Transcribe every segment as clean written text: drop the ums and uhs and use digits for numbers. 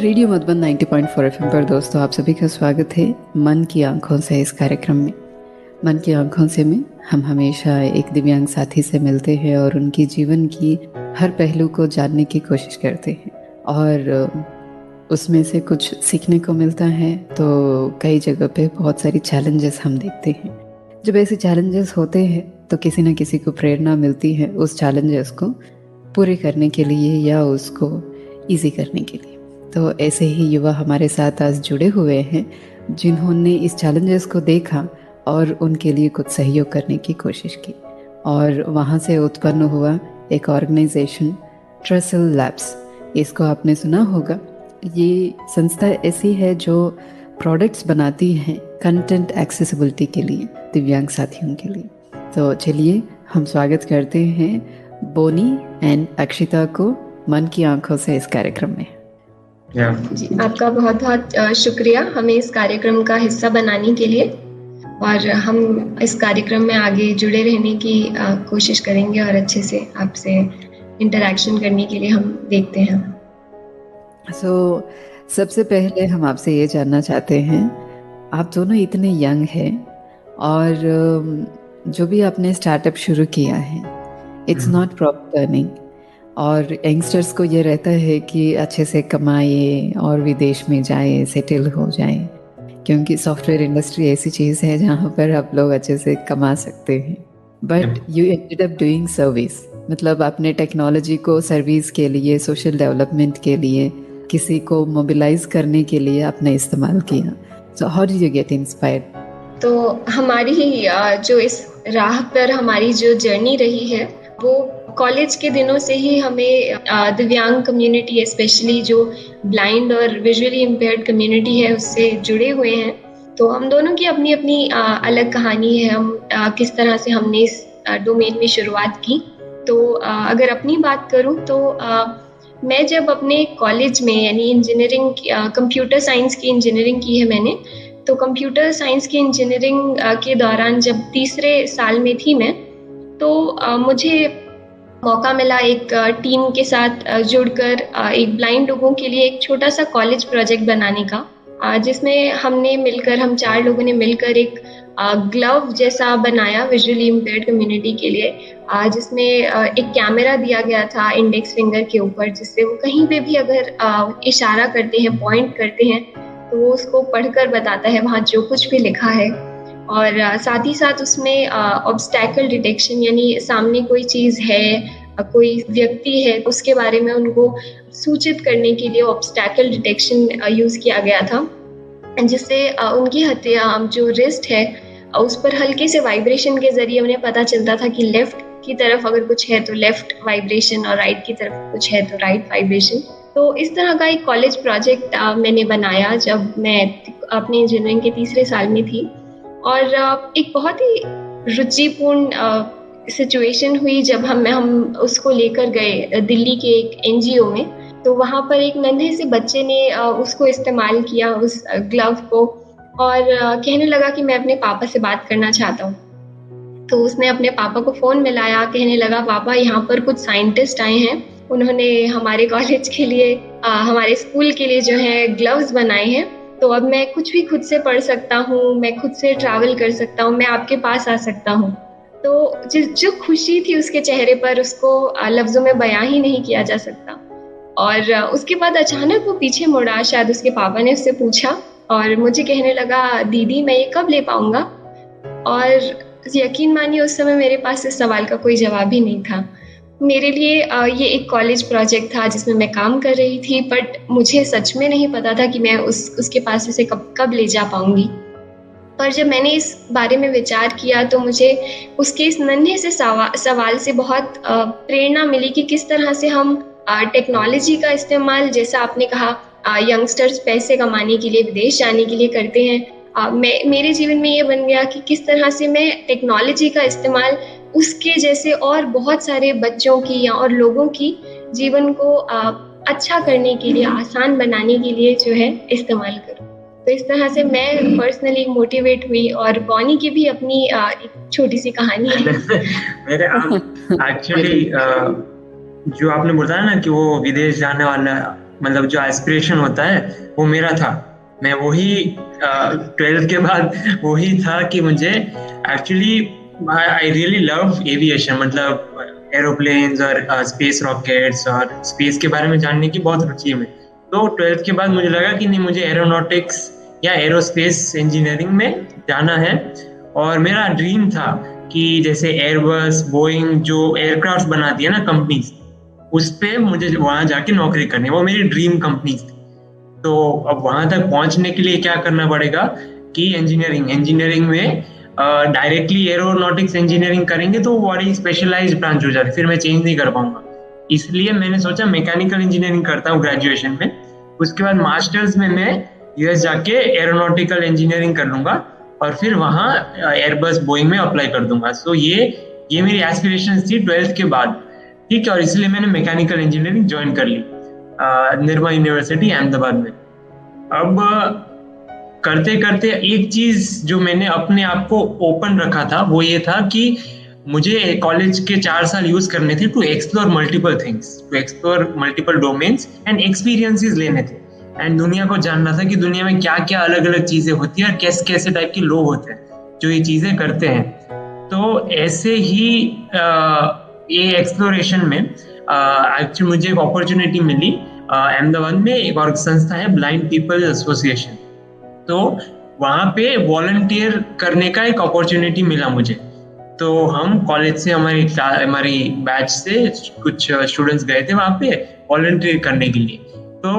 Radio Madhuban 90.4 FM पर दोस्तों आप सभी का स्वागत है मन की आंखों से इस कार्यक्रम में। मन की आंखों से में हम हमेशा एक दिव्यांग साथी से मिलते हैं और उनकी जीवन की हर पहलू को जानने की कोशिश करते हैं और उसमें से कुछ सीखने को मिलता है। तो कई जगह पे बहुत सारी चैलेंजेस हम देखते हैं। जब ऐसे चैलेंजेस होते हैं तो किसी न किसी को प्रेरणा मिलती है उस चैलेंजेस को पूरे करने के लिए या उसको ईजी करने के लिए। तो ऐसे ही युवा हमारे साथ आज जुड़े हुए हैं जिन्होंने इस चैलेंजेस को देखा और उनके लिए कुछ सहयोग करने की कोशिश की और वहाँ से उत्पन्न हुआ एक ऑर्गेनाइजेशन ट्रसल लैब्स। इसको आपने सुना होगा। ये संस्था ऐसी है जो प्रोडक्ट्स बनाती है कंटेंट एक्सेसिबिलिटी के लिए, दिव्यांग साथियों के लिए। तो चलिए हम स्वागत करते हैं बोनी एंड अक्षिता को मन की आंखों से इस कार्यक्रम में। जी, आपका बहुत बहुत शुक्रिया हमें इस कार्यक्रम का हिस्सा बनाने के लिए, और हम इस कार्यक्रम में आगे जुड़े रहने की कोशिश करेंगे और अच्छे से आपसे इंटरैक्शन करने के लिए हम देखते हैं। सबसे पहले हम आपसे ये जानना चाहते हैं, आप दोनों इतने यंग हैं और जो भी आपने स्टार्टअप शुरू किया है इट्स नॉट प्रॉपर अर्निंग, और यंगस्टर्स को ये रहता है कि अच्छे से कमाए और विदेश में जाए, सेटल हो जाए, क्योंकि सॉफ्टवेयर इंडस्ट्री ऐसी चीज़ है जहाँ पर आप लोग अच्छे से कमा सकते हैं। But you ended up doing service, मतलब आपने टेक्नोलॉजी को सर्विस के लिए, सोशल डेवलपमेंट के लिए, किसी को मोबिलाइज करने के लिए आपने इस्तेमाल किया। So how did you get inspired? तो हमारी जो इस राह पर हमारी जो जर्नी रही है वो कॉलेज के दिनों से ही हमें दिव्यांग कम्युनिटी, स्पेशली जो ब्लाइंड और विजुअली इम्पेयर्ड कम्युनिटी है, उससे जुड़े हुए हैं। तो हम दोनों की अपनी अपनी अलग कहानी है, हम किस तरह से हमने इस डोमेन में शुरुआत की। तो अगर अपनी बात करूं तो मैं जब अपने कॉलेज में, यानी इंजीनियरिंग, कंप्यूटर साइंस की इंजीनियरिंग की है मैंने, तो कंप्यूटर साइंस की इंजीनियरिंग के दौरान जब तीसरे साल में थी मैं, तो मुझे मौका मिला एक टीम के साथ जुड़कर एक ब्लाइंड लोगों के लिए एक छोटा सा कॉलेज प्रोजेक्ट बनाने का, जिसमें हम 4 लोगों ने मिलकर एक ग्लव जैसा बनाया विजुअली इम्पेयर्ड कम्युनिटी के लिए, जिसमें एक कैमरा दिया गया था इंडेक्स फिंगर के ऊपर, जिससे वो कहीं पे भी अगर इशारा करते हैं, पॉइंट करते हैं, तो वो उसको पढ़कर बताता है वहाँ जो कुछ भी लिखा है। और साथ ही साथ उसमें ऑब्स्टैकल डिटेक्शन, यानी सामने कोई चीज़ है, कोई व्यक्ति है, उसके बारे में उनको सूचित करने के लिए ऑब्स्टैकल डिटेक्शन यूज़ किया गया था, जिससे उनकी जो रिस्ट है उस पर हल्के से वाइब्रेशन के जरिए उन्हें पता चलता था कि लेफ्ट की तरफ अगर कुछ है तो लेफ्ट वाइब्रेशन और राइट की तरफ कुछ है तो राइट वाइब्रेशन। तो इस तरह का एक कॉलेज प्रोजेक्ट मैंने बनाया जब मैं अपने इंजीनियरिंग के तीसरे साल में थी। और एक बहुत ही रुचिपूर्ण सिचुएशन हुई जब हम उसको लेकर गए दिल्ली के एक एनजीओ में। तो वहाँ पर एक नन्हे से बच्चे ने उसको इस्तेमाल किया, उस ग्लव को, और कहने लगा कि मैं अपने पापा से बात करना चाहता हूँ। तो उसने अपने पापा को फ़ोन मिलाया, कहने लगा पापा यहाँ पर कुछ साइंटिस्ट आए हैं, उन्होंने हमारे कॉलेज के लिए, हमारे स्कूल के लिए जो है ग्लव्स बनाए हैं, तो अब मैं कुछ भी खुद से पढ़ सकता हूँ, मैं खुद से ट्रैवल कर सकता हूँ, मैं आपके पास आ सकता हूँ। तो जो खुशी थी उसके चेहरे पर, उसको लफ्ज़ों में बयां ही नहीं किया जा सकता। और उसके बाद अचानक वो पीछे मुड़ा, शायद उसके पापा ने उससे पूछा, और मुझे कहने लगा दीदी मैं ये कब ले पाऊंगा। और यकीन मानिए उस समय मेरे पास इस सवाल का कोई जवाब ही नहीं था। मेरे लिए ये एक कॉलेज प्रोजेक्ट था जिसमें मैं काम कर रही थी, बट मुझे सच में नहीं पता था कि मैं उसके पास इसे कब ले जा पाऊंगी। पर जब मैंने इस बारे में विचार किया तो मुझे उसके इस नन्हे से सवाल से बहुत प्रेरणा मिली कि किस तरह से हम टेक्नोलॉजी का इस्तेमाल, जैसा आपने कहा यंगस्टर्स पैसे कमाने के लिए विदेश जाने के लिए करते हैं, मेरे जीवन में ये बन गया कि किस तरह से मैं टेक्नोलॉजी का इस्तेमाल उसके जैसे और बहुत सारे बच्चों की या और लोगों की जीवन को अच्छा करने के लिए, आसान बनाने के लिए जो है इस्तेमाल करूं। तो इस तरह से मैं पर्सनली मोटिवेट हुई, और बॉनी की भी अपनी एक छोटी सी कहानी है। मेरे एक्चुअली जो आपने बताया ना कि वो विदेश जाने वाला मतलब जो एस्पिरेशन होता है वो मेरा था। मैं वही 12th के बाद वही था कि मुझे actually I really love aviation, मतलब एरोप्लेन्स और स्पेस रॉकेट्स और स्पेस के बारे में जानने की बहुत रुचि है मैं। तो 12th के बाद मुझे लगा कि नहीं, मुझे एरोनॉटिक्स या एरोस्पेस इंजीनियरिंग में जाना है। और मेरा ड्रीम था कि जैसे एयरबस, बोइंग जो एयरक्राफ्ट बनाती है ना कंपनीज, उस पे मुझे वहां जाके नौकरी करनी है, वो मेरी ड्रीम कंपनीज थी। तो अब वहां तक पहुंचने के लिए क्या करना पड़ेगा कि इंजीनियरिंग में डायरेक्टली एरोनॉटिक्स इंजीनियरिंग करेंगे तो वो बड़ी स्पेशलाइज्ड ब्रांच हो जाती, फिर मैं चेंज नहीं कर पाऊंगा। इसलिए मैंने सोचा मैकेनिकल इंजीनियरिंग करता हूँ ग्रेजुएशन में, उसके बाद मास्टर्स में मैं यूएस जाके एरोनॉटिकल इंजीनियरिंग कर लूंगा और फिर वहाँ एयरबस बोइंग में अप्लाई कर दूंगा। सो ये मेरी एस्पिरेशन थी 12th के बाद, ठीक है। और इसलिए मैंने मैकेनिकल इंजीनियरिंग ज्वाइन कर ली निर्मा यूनिवर्सिटी अहमदाबाद में। अब करते करते एक चीज जो मैंने अपने आप को ओपन रखा था वो ये था कि मुझे कॉलेज के 4 साल यूज करने थे to explore multiple things, to explore multiple domains and experiences लेने थे, एंड दुनिया को जानना था कि दुनिया में क्या क्या अलग अलग चीजें होती है और कैसे कैसे टाइप के लोग होते हैं जो ये चीजें करते हैं। तो ऐसे ही ये एक्सप्लोरेशन में एक्चुअली मुझे एक अपॉर्चुनिटी मिली अहमदाबाद में, एक और संस्था है ब्लाइंड पीपल एसोसिएशन। तो वहाँ पे वॉलंटियर करने का एक अपॉर्चुनिटी मिला मुझे। तो हम कॉलेज से हमारी बैच से कुछ स्टूडेंट्स गए थे वहाँ पे वॉलंटियर करने के लिए। तो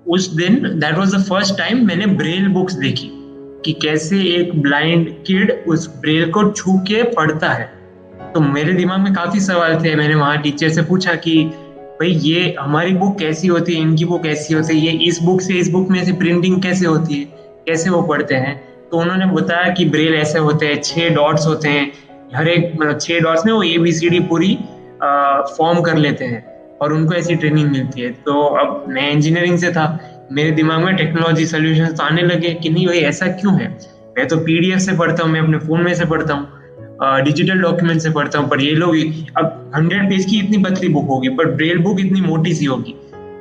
उस दिन that was the first time मैंने ब्रेल बुक्स देखी कि कैसे एक ब्लाइंड किड उस ब्रेल को छू के पढ़ता है। तो मेरे दिमाग में काफी सवाल थे। मैंने वहाँ टीचर से पूछा कि भाई ये हमारी बुक कैसी होती है, इनकी बुक कैसी होती है, ये इस बुक से इस बुक में से प्रिंटिंग कैसे होती है, कैसे वो पढ़ते हैं। तो उन्होंने बताया कि ब्रेल ऐसे होते हैं, 6 डॉट्स होते हैं, हर एक मतलब 6 डॉट्स में वो ABCD पूरी फॉर्म कर लेते हैं और उनको ऐसी ट्रेनिंग मिलती है। तो अब मैं इंजीनियरिंग से था, मेरे दिमाग में टेक्नोलॉजी सोल्यूशन तो आने लगे कि नहीं भाई ऐसा क्यों है। मैं तो PDF से पढ़ता हूँ, मैं अपने फोन में से पढ़ता हूँ, डिजिटल डॉक्यूमेंट से पढ़ता हूँ, पर ये लोग अब 100 पेज की इतनी पतली बुक होगी पर ब्रेल बुक इतनी मोटी सी होगी।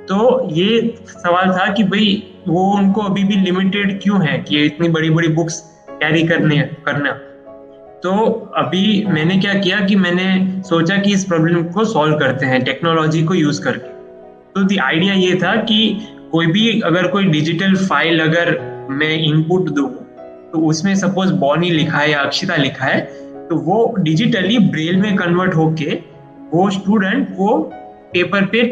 तो ये सवाल था कि भाई वो उनको अभी भी लिमिटेड क्यों है कि इतनी बड़ी बड़ी बुक्स कैरी करना। तो अभी मैंने क्या किया कि मैंने सोचा कि इस प्रॉब्लम को सॉल्व करते हैं टेक्नोलॉजी को यूज करके। तो द आइडिया ये था कि कोई भी अगर कोई डिजिटल फाइल अगर मैं इनपुट दूं तो उसमें सपोज बॉनी लिखा है या अक्षिता लिखा है, तो वो डिजिटली ब्रेल में कन्वर्ट होके वो स्टूडेंट वो पेपर पे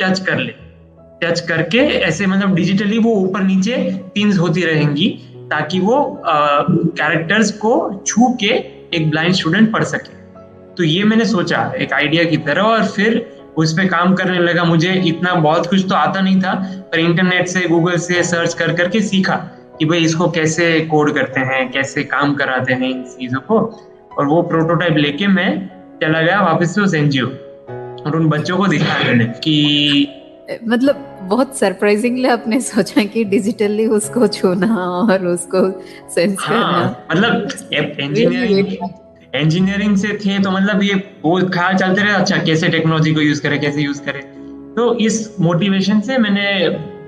टच करके ऐसे मतलब डिजिटली वो ऊपर नीचे पिन्स होती रहेंगी ताकि वो कैरेक्टर्स को छू के एक ब्लाइंड स्टूडेंट पढ़ सके। तो ये मैंने सोचा एक आइडिया की तरह और फिर उस पे काम करने लगा। मुझे इतना बहुत कुछ तो आता नहीं था, पर इंटरनेट से गूगल से सर्च कर करके सीखा कि भाई इसको कैसे कोड करते हैं, कैसे काम कराते हैं इन चीजों को। और वो प्रोटोटाइप लेके मैं चला गया वापस से उस NGO और उन बच्चों को दिखाया मैंने कि मतलब बहुत सरप्राइजिंगली आपने सोचा कि डिजिटली उसको छूना और उसको सेंस करना। मतलब इंजीनियरिंग से थे तो मतलब ये वो ख्याल चलते रहे, अच्छा कैसे टेक्नोलॉजी को यूज करे। तो इस मोटिवेशन से मैंने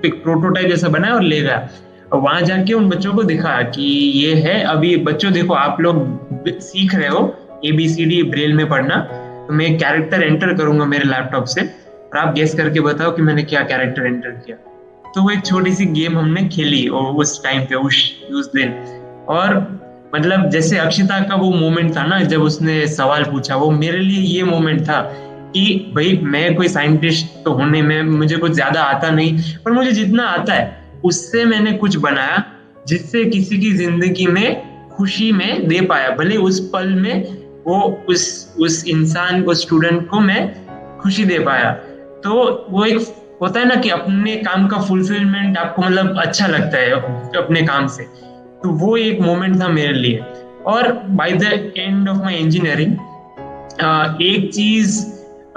एक प्रोटोटाइप जैसा बनाया और ले गया और वहां जाके उन बच्चों को दिखाया कि ये है। अभी बच्चों देखो, आप लोग सीख रहे हो ABCD ब्रेल में पढ़ना, तो मैं एक कैरेक्टर एंटर करूंगा मेरे लैपटॉप से और आप गेस करके बताओ कि मैंने क्या कैरेक्टर एंटर किया। तो वो एक छोटी सी गेम हमने खेली और उस टाइम पे उस दिन। और मतलब जैसे अक्षिता का वो मोमेंट था ना जब उसने सवाल पूछा, वो मेरे लिए ये मोमेंट था कि भाई मैं कोई साइंटिस्ट तो होने में मुझे कुछ ज्यादा आता नहीं, पर मुझे जितना आता है उससे मैंने कुछ बनाया जिससे किसी की जिंदगी में खुशी में दे पाया। भले उस पल में वो उस इंसान को, स्टूडेंट को मैं खुशी दे पाया। तो वो एक होता है ना कि अपने काम का फुलफिलमेंट आपको मतलब अच्छा लगता है अपने काम से, तो वो एक मोमेंट था मेरे लिए। और by the end of my engineering एक चीज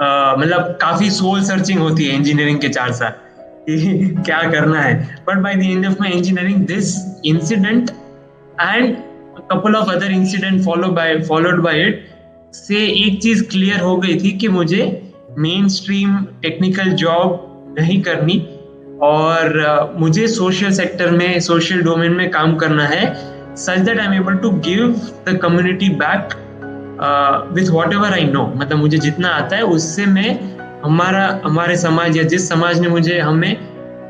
मतलब काफी सोल सर्चिंग होती है इंजीनियरिंग के 4 साल क्या करना है। But by the end of my engineering this incident and couple of other incident followed by it से एक चीज क्लियर हो गई थी कि मुझे मेन स्ट्रीम टेक्निकल जॉब नहीं करनी, और मुझे सोशल सेक्टर में, सोशल डोमेन में काम करना है, such that I'm able to give the community back with whatever I know. मतलब मुझे जितना आता है उससे मैं हमारे समाज या जिस समाज ने मुझे हमें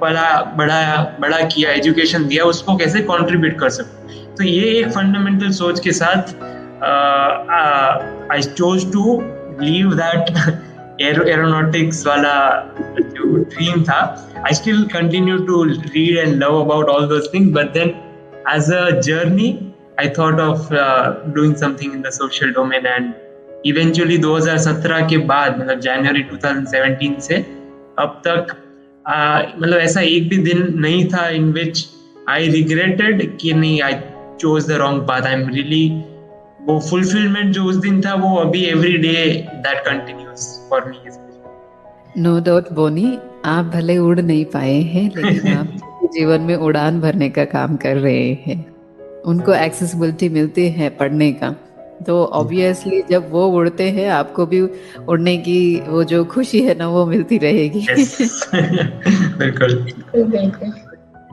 बड़ा किया, एजुकेशन दिया, उसको कैसे कंट्रीब्यूट कर सकूं। तो ये एक फंडामेंटल सोच के साथ I chose to leave that aeronautics वाला जो ड्रीम था। I still continue to read and love about all those things, but then as a journey I thought of doing something in the social domain, and eventually 2017 के बाद, मतलब जनवरी 2017 से अब तक मतलब ऐसा एक भी दिन नहीं था in which I regretted कि नहीं I chose the wrong path. I'm really, वो fulfillment जो उस दिन था वो अभी every day that continues for me. No doubt Boni, आप भले उड़ नहीं पाए हैं लेकिन आप जीवन में उड़ान भरने का काम कर रहे हैं। उनको एक्सेसिबिलिटी मिलती है पढ़ने का, तो ऑब्वियसली जब वो उड़ते हैं आपको भी उड़ने की वो जो खुशी है ना वो मिलती रहेगी। बिल्कुल।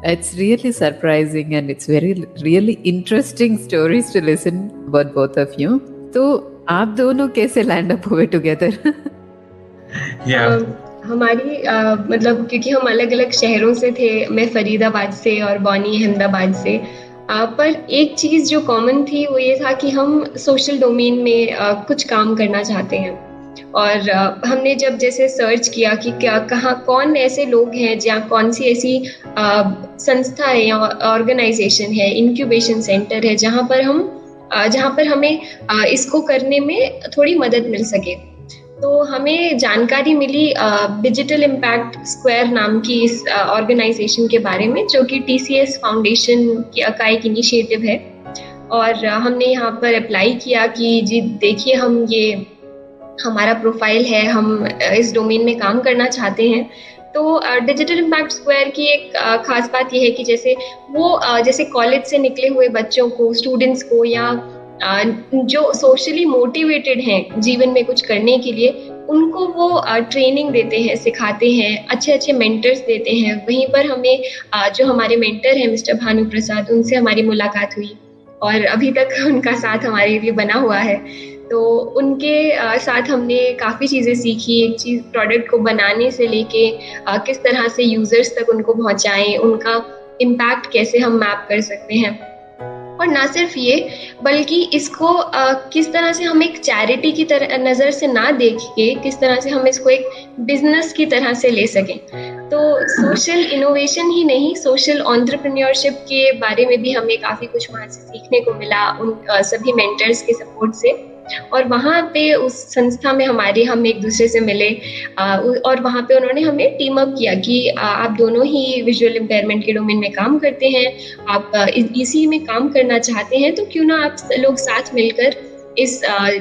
It's really surprising and it's really interesting stories to listen about both of you. तो आप दोनों कैसे लैंड अप हुए टुगेदर? हमारी मतलब क्योंकि हम अलग अलग शहरों से थे, मैं फरीदाबाद से और बॉनी अहमदाबाद से, पर एक चीज़ जो कॉमन थी वो ये था कि हम सोशल डोमेन में कुछ काम करना चाहते हैं। और हमने जब जैसे सर्च किया कि कहाँ कौन ऐसे लोग हैं या कौन सी ऐसी संस्था है या ऑर्गेनाइजेशन है, इंक्यूबेशन सेंटर है जहाँ पर हमें इसको करने में थोड़ी मदद मिल सके। तो हमें जानकारी मिली डिजिटल इम्पैक्ट स्क्वायर नाम की इस ऑर्गेनाइजेशन के बारे में, जो कि TCS फाउंडेशन का एक इनिशिएटिव है। और हमने यहाँ पर अप्लाई किया कि जी देखिए, हम ये हमारा प्रोफाइल है, हम इस डोमेन में काम करना चाहते हैं। तो डिजिटल इम्पैक्ट स्क्वायर की एक खास बात यह है कि जैसे कॉलेज से निकले हुए बच्चों को, स्टूडेंट्स को, या जो सोशली मोटिवेटेड हैं जीवन में कुछ करने के लिए, उनको वो ट्रेनिंग देते हैं, सिखाते हैं, अच्छे मेंटर्स देते हैं। वहीं पर हमें जो हमारे मेंटर हैं मिस्टर भानु प्रसाद, उनसे हमारी मुलाकात हुई और अभी तक उनका साथ हमारे लिए बना हुआ है। तो उनके साथ हमने काफ़ी चीज़ें सीखी। एक चीज़, प्रोडक्ट को बनाने से लेके किस तरह से यूज़र्स तक उनको पहुंचाएं, उनका इम्पैक्ट कैसे हम मैप कर सकते हैं। और ना सिर्फ ये, बल्कि इसको किस तरह से हम एक चैरिटी की तरह नज़र से ना देख के किस तरह से हम इसको एक बिजनेस की तरह से ले सकें। तो सोशल इनोवेशन ही नहीं, सोशल एंटरप्रेन्योरशिप के बारे में भी हमें काफ़ी कुछ वहाँ से सीखने को मिला, उन सभी मेंटर्स के सपोर्ट से। और वहाँ पे उस संस्था में हम एक दूसरे से मिले और वहाँ पे उन्होंने हमें टीम अप किया कि आप दोनों ही विजुअल इम्पेयरमेंट के डोमेन में काम करते हैं, आप इसी में काम करना चाहते हैं, तो क्यों ना आप लोग साथ मिलकर इस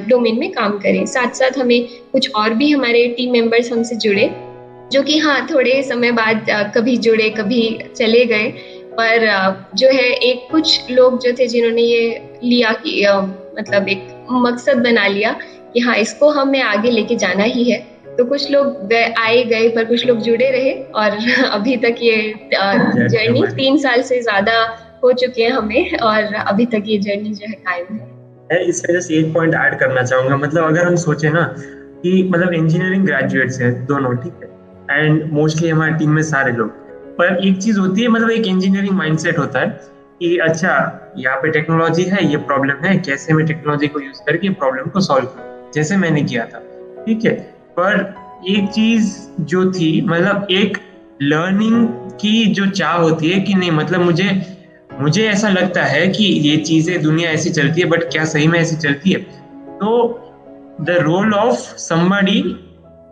डोमेन में काम करें। साथ साथ हमें कुछ और भी हमारे टीम मेंबर्स हमसे जुड़े, जो कि थोड़े समय बाद कभी जुड़े कभी चले गए, पर जो है एक कुछ लोग जो थे जिन्होंने ये लिया कि मतलब एक मकसद बना लिया कि इसको हमें आगे लेके जाना ही है। तो कुछ लोग आए गए, पर कुछ लोग जुड़े रहे और अभी तक ये जर्नी 3 साल से ज्यादा हो चुके हैं हमें, और अभी तक ये जर्नी जो है कायम है। इस वजह से एक पॉइंट ऐड करना चाहूंगा। मतलब अगर हम सोचे ना कि मतलब इंजीनियरिंग ग्रेजुएट्स हैं दोनों, ठीक है, एंड मोस्टली हमारी टीम में सारे लोग, पर एक चीज होती है, मतलब एक इंजीनियरिंग माइंडसेट होता है कि अच्छा यहाँ पे टेक्नोलॉजी है, ये प्रॉब्लम है, कैसे मैं टेक्नोलॉजी को यूज करके प्रॉब्लम को सॉल्व करूं, जैसे मैंने किया था, ठीक है। पर एक चीज जो थी, मतलब एक लर्निंग की जो चाह होती है कि नहीं, मतलब मुझे ऐसा लगता है कि ये चीजें, दुनिया ऐसी चलती है, बट क्या सही में ऐसी चलती है? तो the role of somebody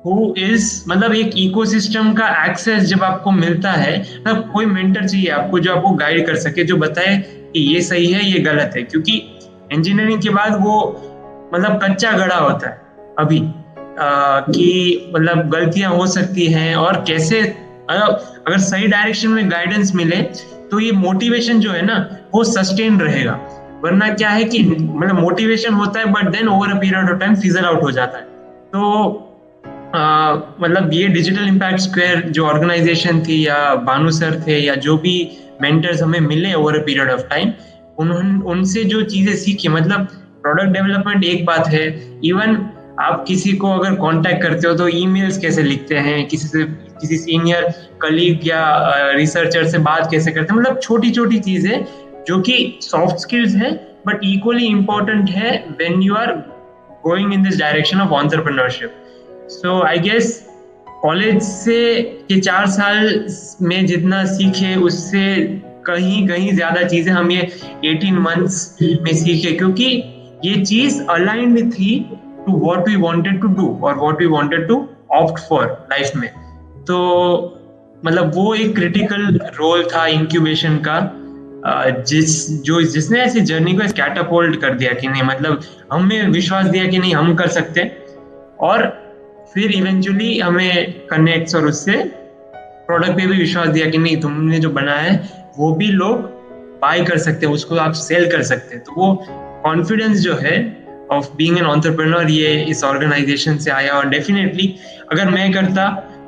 who is, मतलब एक इकोसिस्टम का एक्सेस जब आपको मिलता है, मतलब कोई मेंटर चाहिए आपको जो आपको गाइड कर सके, जो बताए कि ये सही है, ये गलत है। क्योंकि इंजीनियरिंग के बाद वो मतलब कच्चा गड़ा होता है अभी कि मतलब गलतियां हो सकती हैं, और कैसे अगर सही डायरेक्शन में गाइडेंस मिले तो ये मोटिवेशन जो है ना वो सस्टेन रहेगा। वरना क्या है कि मतलब मोटिवेशन होता है, but then over a period of time fizzle out हो जाता है। तो मतलब ये डिजिटल इम्पैक्ट स्क्वायर जो ऑर्गेनाइजेशन थी, या भानु सर थे, या जो भी मेंटर्स हमें मिले over a period of time, उनसे जो चीजें सीखी, मतलब प्रोडक्ट डेवलपमेंट एक बात है, इवन आप किसी को अगर कांटेक्ट करते हो तो ईमेल्स कैसे लिखते हैं, किसी सीनियर कलीग या रिसर्चर से बात कैसे करते हैं, मतलब छोटी छोटी चीजें जो कि सॉफ्ट स्किल्स है बट इक्वली इम्पोर्टेंट है when you are going in this direction of entrepreneurship. So I guess college से के 4 साल में जितना सीखे उससे कहीं ज्यादा चीजें हम ये 18 मंथ्स में सीखे, क्योंकि ये चीज अलाइंड थी to what we wanted to do और what we wanted to opt for life में। तो मतलब वो एक क्रिटिकल रोल था इंक्यूबेशन का, जिसने ऐसी जर्नी को कैटापोल्ट कर दिया कि नहीं, मतलब हमें विश्वास दिया कि नहीं हम कर सकते, और फिर इवेंचुअली हमें कनेक्ट्स और उससे प्रोडक्ट पे भी विश्वास दिया कि नहीं तुमने जो बनाया है वो भी लोग बाय कर सकते हैं, उसको आप सेल कर सकते हैं। तो वो कॉन्फिडेंस जो है ऑफ बीइंग एन एंटरप्रेन्योर ये इस ऑर्गेनाइजेशन से आया, और डेफिनेटली अगर मैं करता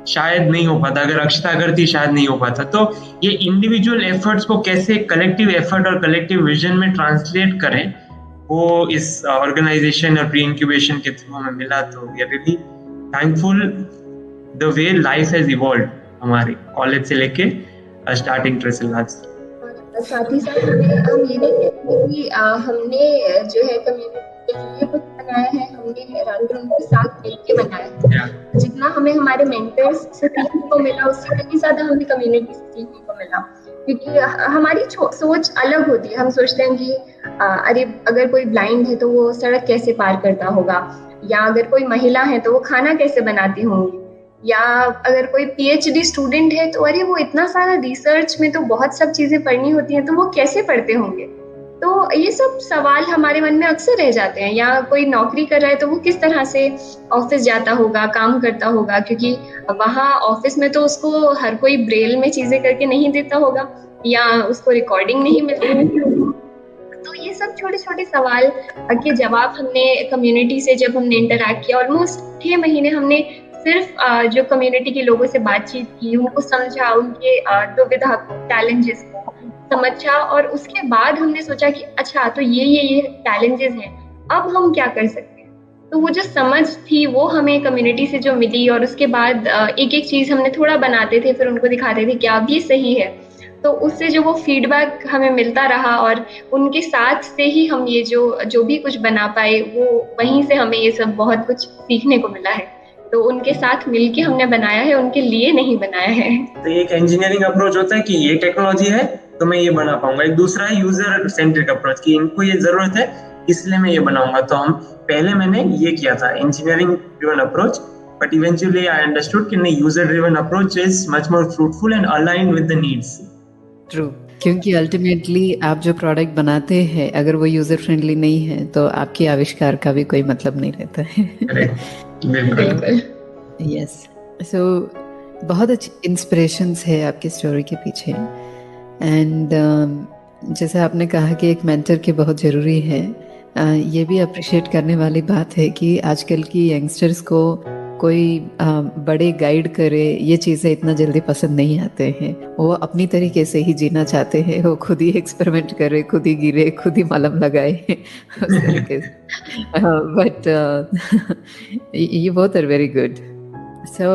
शायद नहीं हो पाता, अगर अक्षता करती शायद नहीं हो पाता। तो ये इंडिविजुअल एफर्ट्स को कैसे कलेक्टिव एफर्ट और कलेक्टिव विजन में ट्रांसलेट करें, वो इस ऑर्गेनाइजेशन और प्री इंक्यूबेशन के थ्रू हमें मिला। तो we are really thankful the way life has evolved हमारे कॉलेज से लेके स्टार्टिंग ट्रेसल लैब्स। साथ ही साथ हम ये नहीं कहते कि हमने जो है कम्युनिटी के लिए कुछ बनाया है, हमने रादर उनके साथ मिलकर बनाया है। जितना हमें हमारे मेंटर्स से सीखने को मिला उससे कहीं ज्यादा हमें कम्युनिटी से सीखने को मिला, क्योंकि हमारी सोच अलग होती है। हम सोचते हैं कि अरे अगर कोई ब्लाइंड है तो वो सड़क कैसे पार करता होगा, या अगर कोई महिला है तो वो खाना कैसे बनाती होंगी, या अगर कोई पीएचडी स्टूडेंट है तो अरे वो इतना सारा रिसर्च में तो बहुत सब चीजें पढ़नी होती हैं तो वो कैसे पढ़ते होंगे। तो ये सब सवाल हमारे मन में अक्सर रह जाते हैं। या कोई नौकरी कर रहा है तो वो किस तरह से ऑफिस जाता होगा, काम करता होगा, क्योंकि वहाँ ऑफिस में तो उसको हर कोई ब्रेल में चीजें करके नहीं देता होगा, या उसको रिकॉर्डिंग नहीं मिलती। तो ये सब छोटे छोटे सवाल के जवाब हमने कम्युनिटी से जब हमने इंटरैक्ट किया, ऑलमोस्ट 6 महीने हमने सिर्फ जो कम्युनिटी के लोगों से बातचीत की, उनको समझा, उनके दुविधा को, चैलेंजेस को समझा, और उसके बाद हमने सोचा कि अच्छा तो ये चैलेंजेस हैं, अब हम क्या कर सकते हैं। तो वो जो समझ थी वो हमें कम्युनिटी से जो मिली, और उसके बाद एक एक चीज हमने थोड़ा बनाते थे, फिर उनको दिखाते थे कि अब ये सही है। तो उससे जो वो फीडबैक हमें मिलता रहा, और उनके साथ से ही हम ये जो भी कुछ बना पाए, वो वहीं से हमें ये सब बहुत कुछ सीखने को मिला है। तो उनके साथ मिलके हमने बनाया है, उनके लिए नहीं बनाया है। तो एक इंजीनियरिंग अप्रोच होता है कि ये टेक्नोलॉजी है तो मैं ये बना पाऊंगा, एक दूसरा है यूजर सेंट्रिक अप्रोच कि इनको ये जरूरत है इसलिए मैं ये बनाऊंगा। तो मैंने ये किया था engineering driven approach, but eventually I understood कि नहीं, user driven approach is much more fruitful and aligned with the needs. True, क्योंकि अल्टीमेटली आप जो प्रोडक्ट बनाते हैं अगर वो यूजर फ्रेंडली नहीं है तो आपके आविष्कार का भी कोई मतलब नहीं रहता है। बिल्कुल। यस, सो बहुत अच्छी इंस्पिरेशंस है आपकी स्टोरी के पीछे, एंड जैसे आपने कहा कि एक मेंटर की बहुत ज़रूरी है, ये भी अप्रिशिएट करने वाली बात है कि आजकल की यंगस्टर्स को कोई बड़े गाइड करे ये चीज़ें इतना जल्दी पसंद नहीं आते हैं। वो अपनी तरीके से ही जीना चाहते हैं, वो खुद ही एक्सपेरिमेंट करे, खुद ही गिरे, खुद ही मलम लगाए उस तरीके से। बट ये बोथ आर वेरी गुड। सो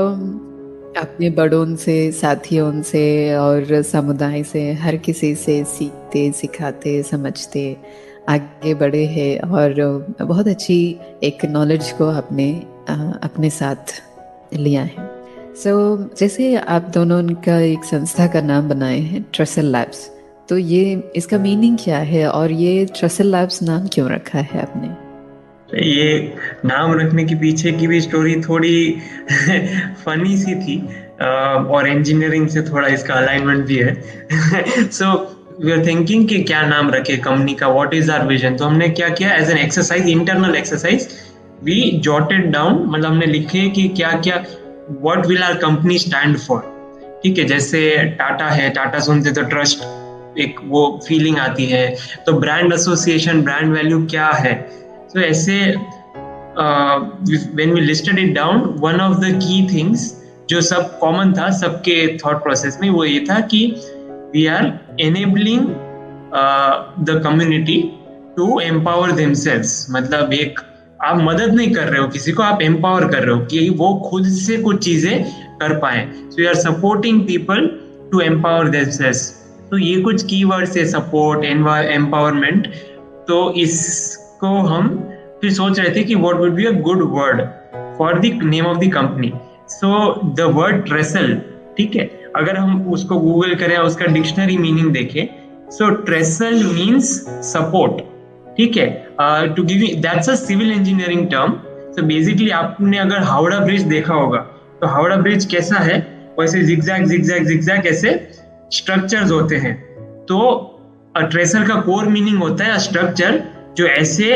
अपने बड़ों से, साथियों से और समुदाय से, हर किसी से सीखते, सिखाते, समझते आगे बढ़े हैं, और बहुत अच्छी एक नॉलेज को आपने अपने साथ लिया है। सो जैसे आप दोनों का एक संस्था का नाम बनाए हैं ट्रेसल लैब्स, तो ये इसका मीनिंग क्या है और ये ट्रेसल लैब्स नाम क्यों रखा है आपने? ये नाम रखने के पीछे की भी स्टोरी थोड़ी फनी सी थी, और इंजीनियरिंग से थोड़ा इसका अलाइनमेंट भी है। सो वी आर थिंकिंग कि क्या नाम रखे कंपनी का, व्हाट इज आवर विजन। तो हमने क्या किया, as an exercise, internal exercise, we jotted down, मतलब हमने लिखे कि क्या क्या, what will our company stand for. ठीक है, जैसे टाटा है, टाटा सुनते तो ट्रस्ट, एक वो फीलिंग आती है। तो ब्रांड एसोसिएशन, ब्रांड वैल्यू क्या है। तो ऐसे when we listed it down, one of the key things जो सब कॉमन था सबके थॉट प्रोसेस में, वो ये था कि we are enabling the community to empower themselves. मतलब एक आप मदद नहीं कर रहे हो किसी को, आप एम्पावर कर रहे हो कि वो खुद से कुछ चीजें कर पाए. So you are supporting people to empower themselves. तो ये कुछ कीवर्ड्स है, सपोर्ट, एम्पावरमेंट. तो इसको हम फिर सोच रहे थे कि what would be a good word for the name of the company. So the word trestle, ठीक है, अगर हम उसको गूगल करें, उसका डिक्शनरी मीनिंग देखें, सो ट्रेसल मीन्स सपोर्ट, ठीक है. To give you, that's a civil engineering term. So basically आपने अगर हावड़ा ब्रिज देखा होगा, तो हावड़ा ब्रिज कैसा है, वैसे जिगजैग जिगजैग जिगजैग ऐसे स्ट्रक्चर्स होते हैं. तो ट्रेसल का कोर मीनिंग होता है स्ट्रक्चर जो ऐसे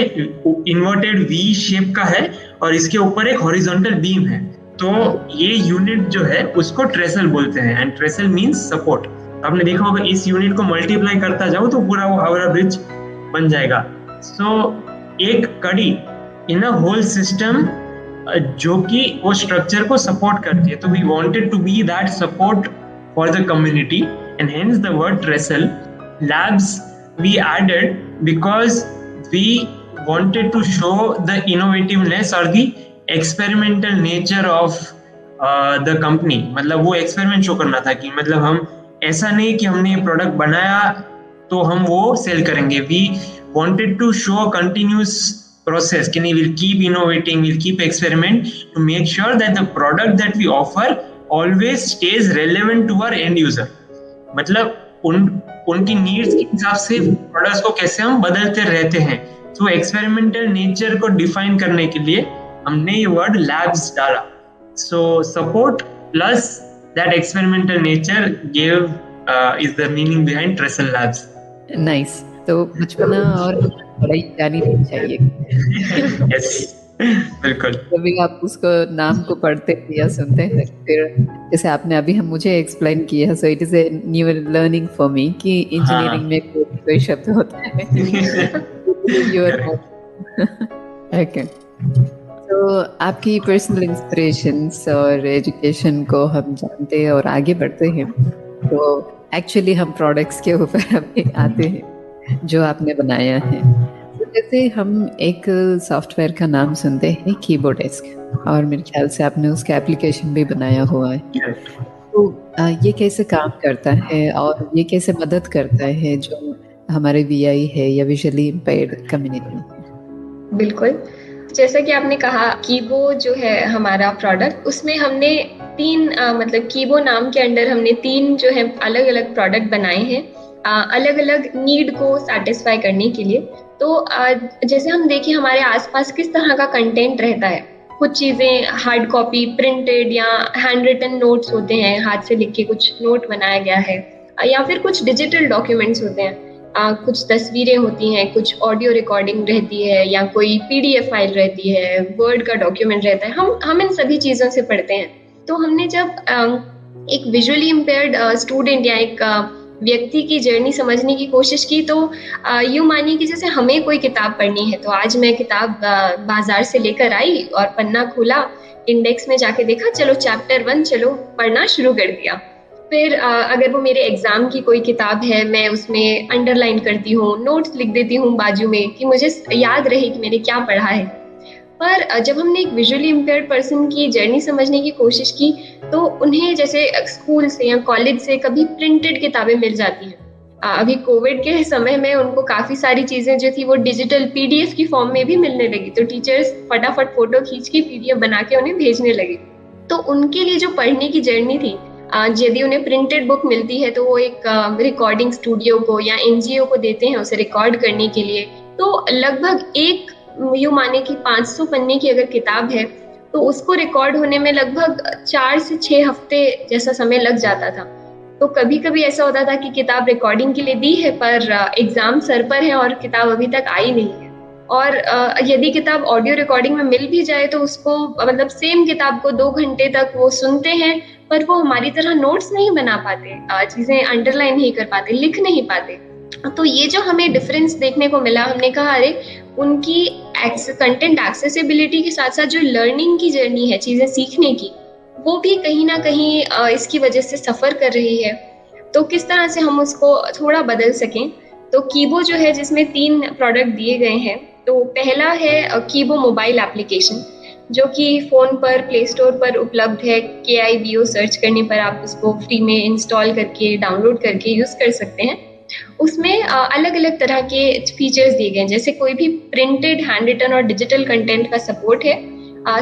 इन्वर्टेड वी शेप का है और इसके ऊपर एक हॉरिजॉन्टल बीम है. तो ये यूनिट जो है उसको ट्रेसल बोलते हैं, एंड ट्रेसल मींस सपोर्ट. आपने देखा होगा इस यूनिट को मल्टीप्लाई करता जाओ तो पूरा वो हावड़ा ब्रिज बन जाएगा. सो एक कड़ी इन अ होल सिस्टम जो कि वो स्ट्रक्चर को सपोर्ट करती है. तो we wanted to be that support for the community, and hence the word trestle. Labs we added because we wanted to show the innovativeness or the experimental nature of the company. मतलब वो experiment show करना था कि मतलब हम ऐसा नहीं कि हमने ये प्रोडक्ट बनाया तो हम वो सेल करेंगे. We wanted to show a continuous process कि नहीं, we'll keep innovating, we'll keep experiment to make sure that the product that we offer always stays relevant to our end user. मतलब उनकी needs के हिसाब से products को कैसे हम बदलते रहते हैं. तो एक्सपेरिमेंटल नेचर को डिफाइन करने के लिए हमने ये वर्ड लैब्स डाला. So support plus that experimental nature give is the meaning behind trestle labs. Nice. तो बचपना और पढ़ाई जानी नहीं चाहिए. यस, बिल्कुल. कभी आप उसको नाम को पढ़ते या सुनते हैं, फिर जैसे आपने अभी हम मुझे एक्सप्लेन किया, so it is a new learning for me कि इंजीनियरिंग में कोई शब्द होता है. ओके. तो आपकी पर्सनल इंस्पिरेशंस और एजुकेशन को हम जानते हैं और आगे बढ़ते हैं. तो एक्चुअली हम प्रोडक्ट्स के ऊपर अभी आते हैं जो आपने बनाया है. जैसे हम एक सॉफ्टवेयर का नाम सुनते हैं कीबोर्डेस्क, और मेरे ख्याल से आपने उसका एप्लीकेशन भी बनाया हुआ है. तो ये कैसे काम करता है और ये कैसे मदद करता है जो हमारे वीआई है या विजुअली इम्पेयर्ड कम्युनिटी? बिल्कुल, जैसा कि आपने कहा, कीबो जो है हमारा प्रोडक्ट, उसमें हमने तीन मतलब कीबो नाम के अंडर हमने तीन जो है अलग अलग प्रोडक्ट बनाए हैं अलग अलग नीड को सेटिस्फाई करने के लिए. तो जैसे हम देखें हमारे आसपास किस तरह का कंटेंट रहता है. कुछ चीज़ें हार्ड कॉपी, प्रिंटेड या हैंड रिटन नोट्स होते हैं, हाथ से लिख के कुछ नोट बनाया गया है, या फिर कुछ डिजिटल डॉक्यूमेंट्स होते हैं. कुछ तस्वीरें होती हैं, कुछ ऑडियो रिकॉर्डिंग रहती है, या कोई पीडीएफ फाइल रहती है, वर्ड का डॉक्यूमेंट रहता है. हम इन सभी चीज़ों से पढ़ते हैं. तो हमने जब एक विजुअली इम्पेयर्ड स्टूडेंट या एक व्यक्ति की जर्नी समझने की कोशिश की, तो यूँ मानिए कि जैसे हमें कोई किताब पढ़नी है, तो आज मैं किताब बाजार से लेकर आई और पन्ना खोला, इंडेक्स में जाके देखा, चलो चैप्टर 1 चलो पढ़ना शुरू कर दिया. फिर अगर वो मेरे एग्जाम की कोई किताब है, मैं उसमें अंडरलाइन करती हूँ, नोट्स लिख देती हूँ बाजू में कि मुझे याद रहे कि मैंने क्या पढ़ा है. पर जब हमने एक विजुअली इम्पेयर्ड पर्सन की जर्नी समझने की कोशिश की, तो उन्हें जैसे स्कूल से या कॉलेज से कभी प्रिंटेड किताबें मिल जाती हैं. अभी कोविड के समय में उनको काफ़ी सारी चीज़ें जो थी वो डिजिटल पीडीएफ की फॉर्म में भी मिलने लगी. तो टीचर्स फटाफट फोटो खींच के पीडीएफ बना के उन्हें भेजने लगे. तो उनके लिए जो पढ़ने की जर्नी थी, यदि उन्हें प्रिंटेड बुक मिलती है तो वो एक रिकॉर्डिंग स्टूडियो को या एनजीओ को देते हैं उसे रिकॉर्ड करने के लिए. तो लगभग एक यूँ माने कि 500 पन्ने की अगर किताब है, तो उसको रिकॉर्ड होने में लगभग 4 से 6 हफ्ते जैसा समय लग जाता था. तो कभी कभी ऐसा होता था कि किताब रिकॉर्डिंग के लिए दी है, पर एग्जाम सर पर है और किताब अभी तक आई नहीं है. और यदि किताब ऑडियो रिकॉर्डिंग में मिल भी जाए, तो उसको मतलब सेम किताब को 2 घंटे तक वो सुनते हैं, पर वो हमारी तरह नोट्स नहीं बना पाते, चीज़ें अंडरलाइन नहीं कर पाते, लिख नहीं पाते. तो ये जो हमें डिफरेंस देखने को मिला, हमने कहा अरे उनकी कंटेंट एक्सेसिबिलिटी के साथ साथ जो लर्निंग की जर्नी है, चीज़ें सीखने की, वो भी कहीं ना कहीं इसकी वजह से सफ़र कर रही है। तो किस तरह से हम उसको थोड़ा बदल सकें। तो कीबो जो है, जिसमें 3 प्रोडक्ट दिए गए हैं। तो पहला है कीबो मोबाइल एप्लीकेशन, जो कि फ़ोन पर प्ले स्टोर पर उपलब्ध है। KIBO सर्च करने पर आप उसको फ्री में इंस्टॉल करके, डाउनलोड करके यूज़ कर सकते हैं। उसमें अलग अलग तरह के फीचर्स दिए गए हैं, जैसे कोई भी प्रिंटेड, हैंड रिटन और डिजिटल कंटेंट का सपोर्ट है।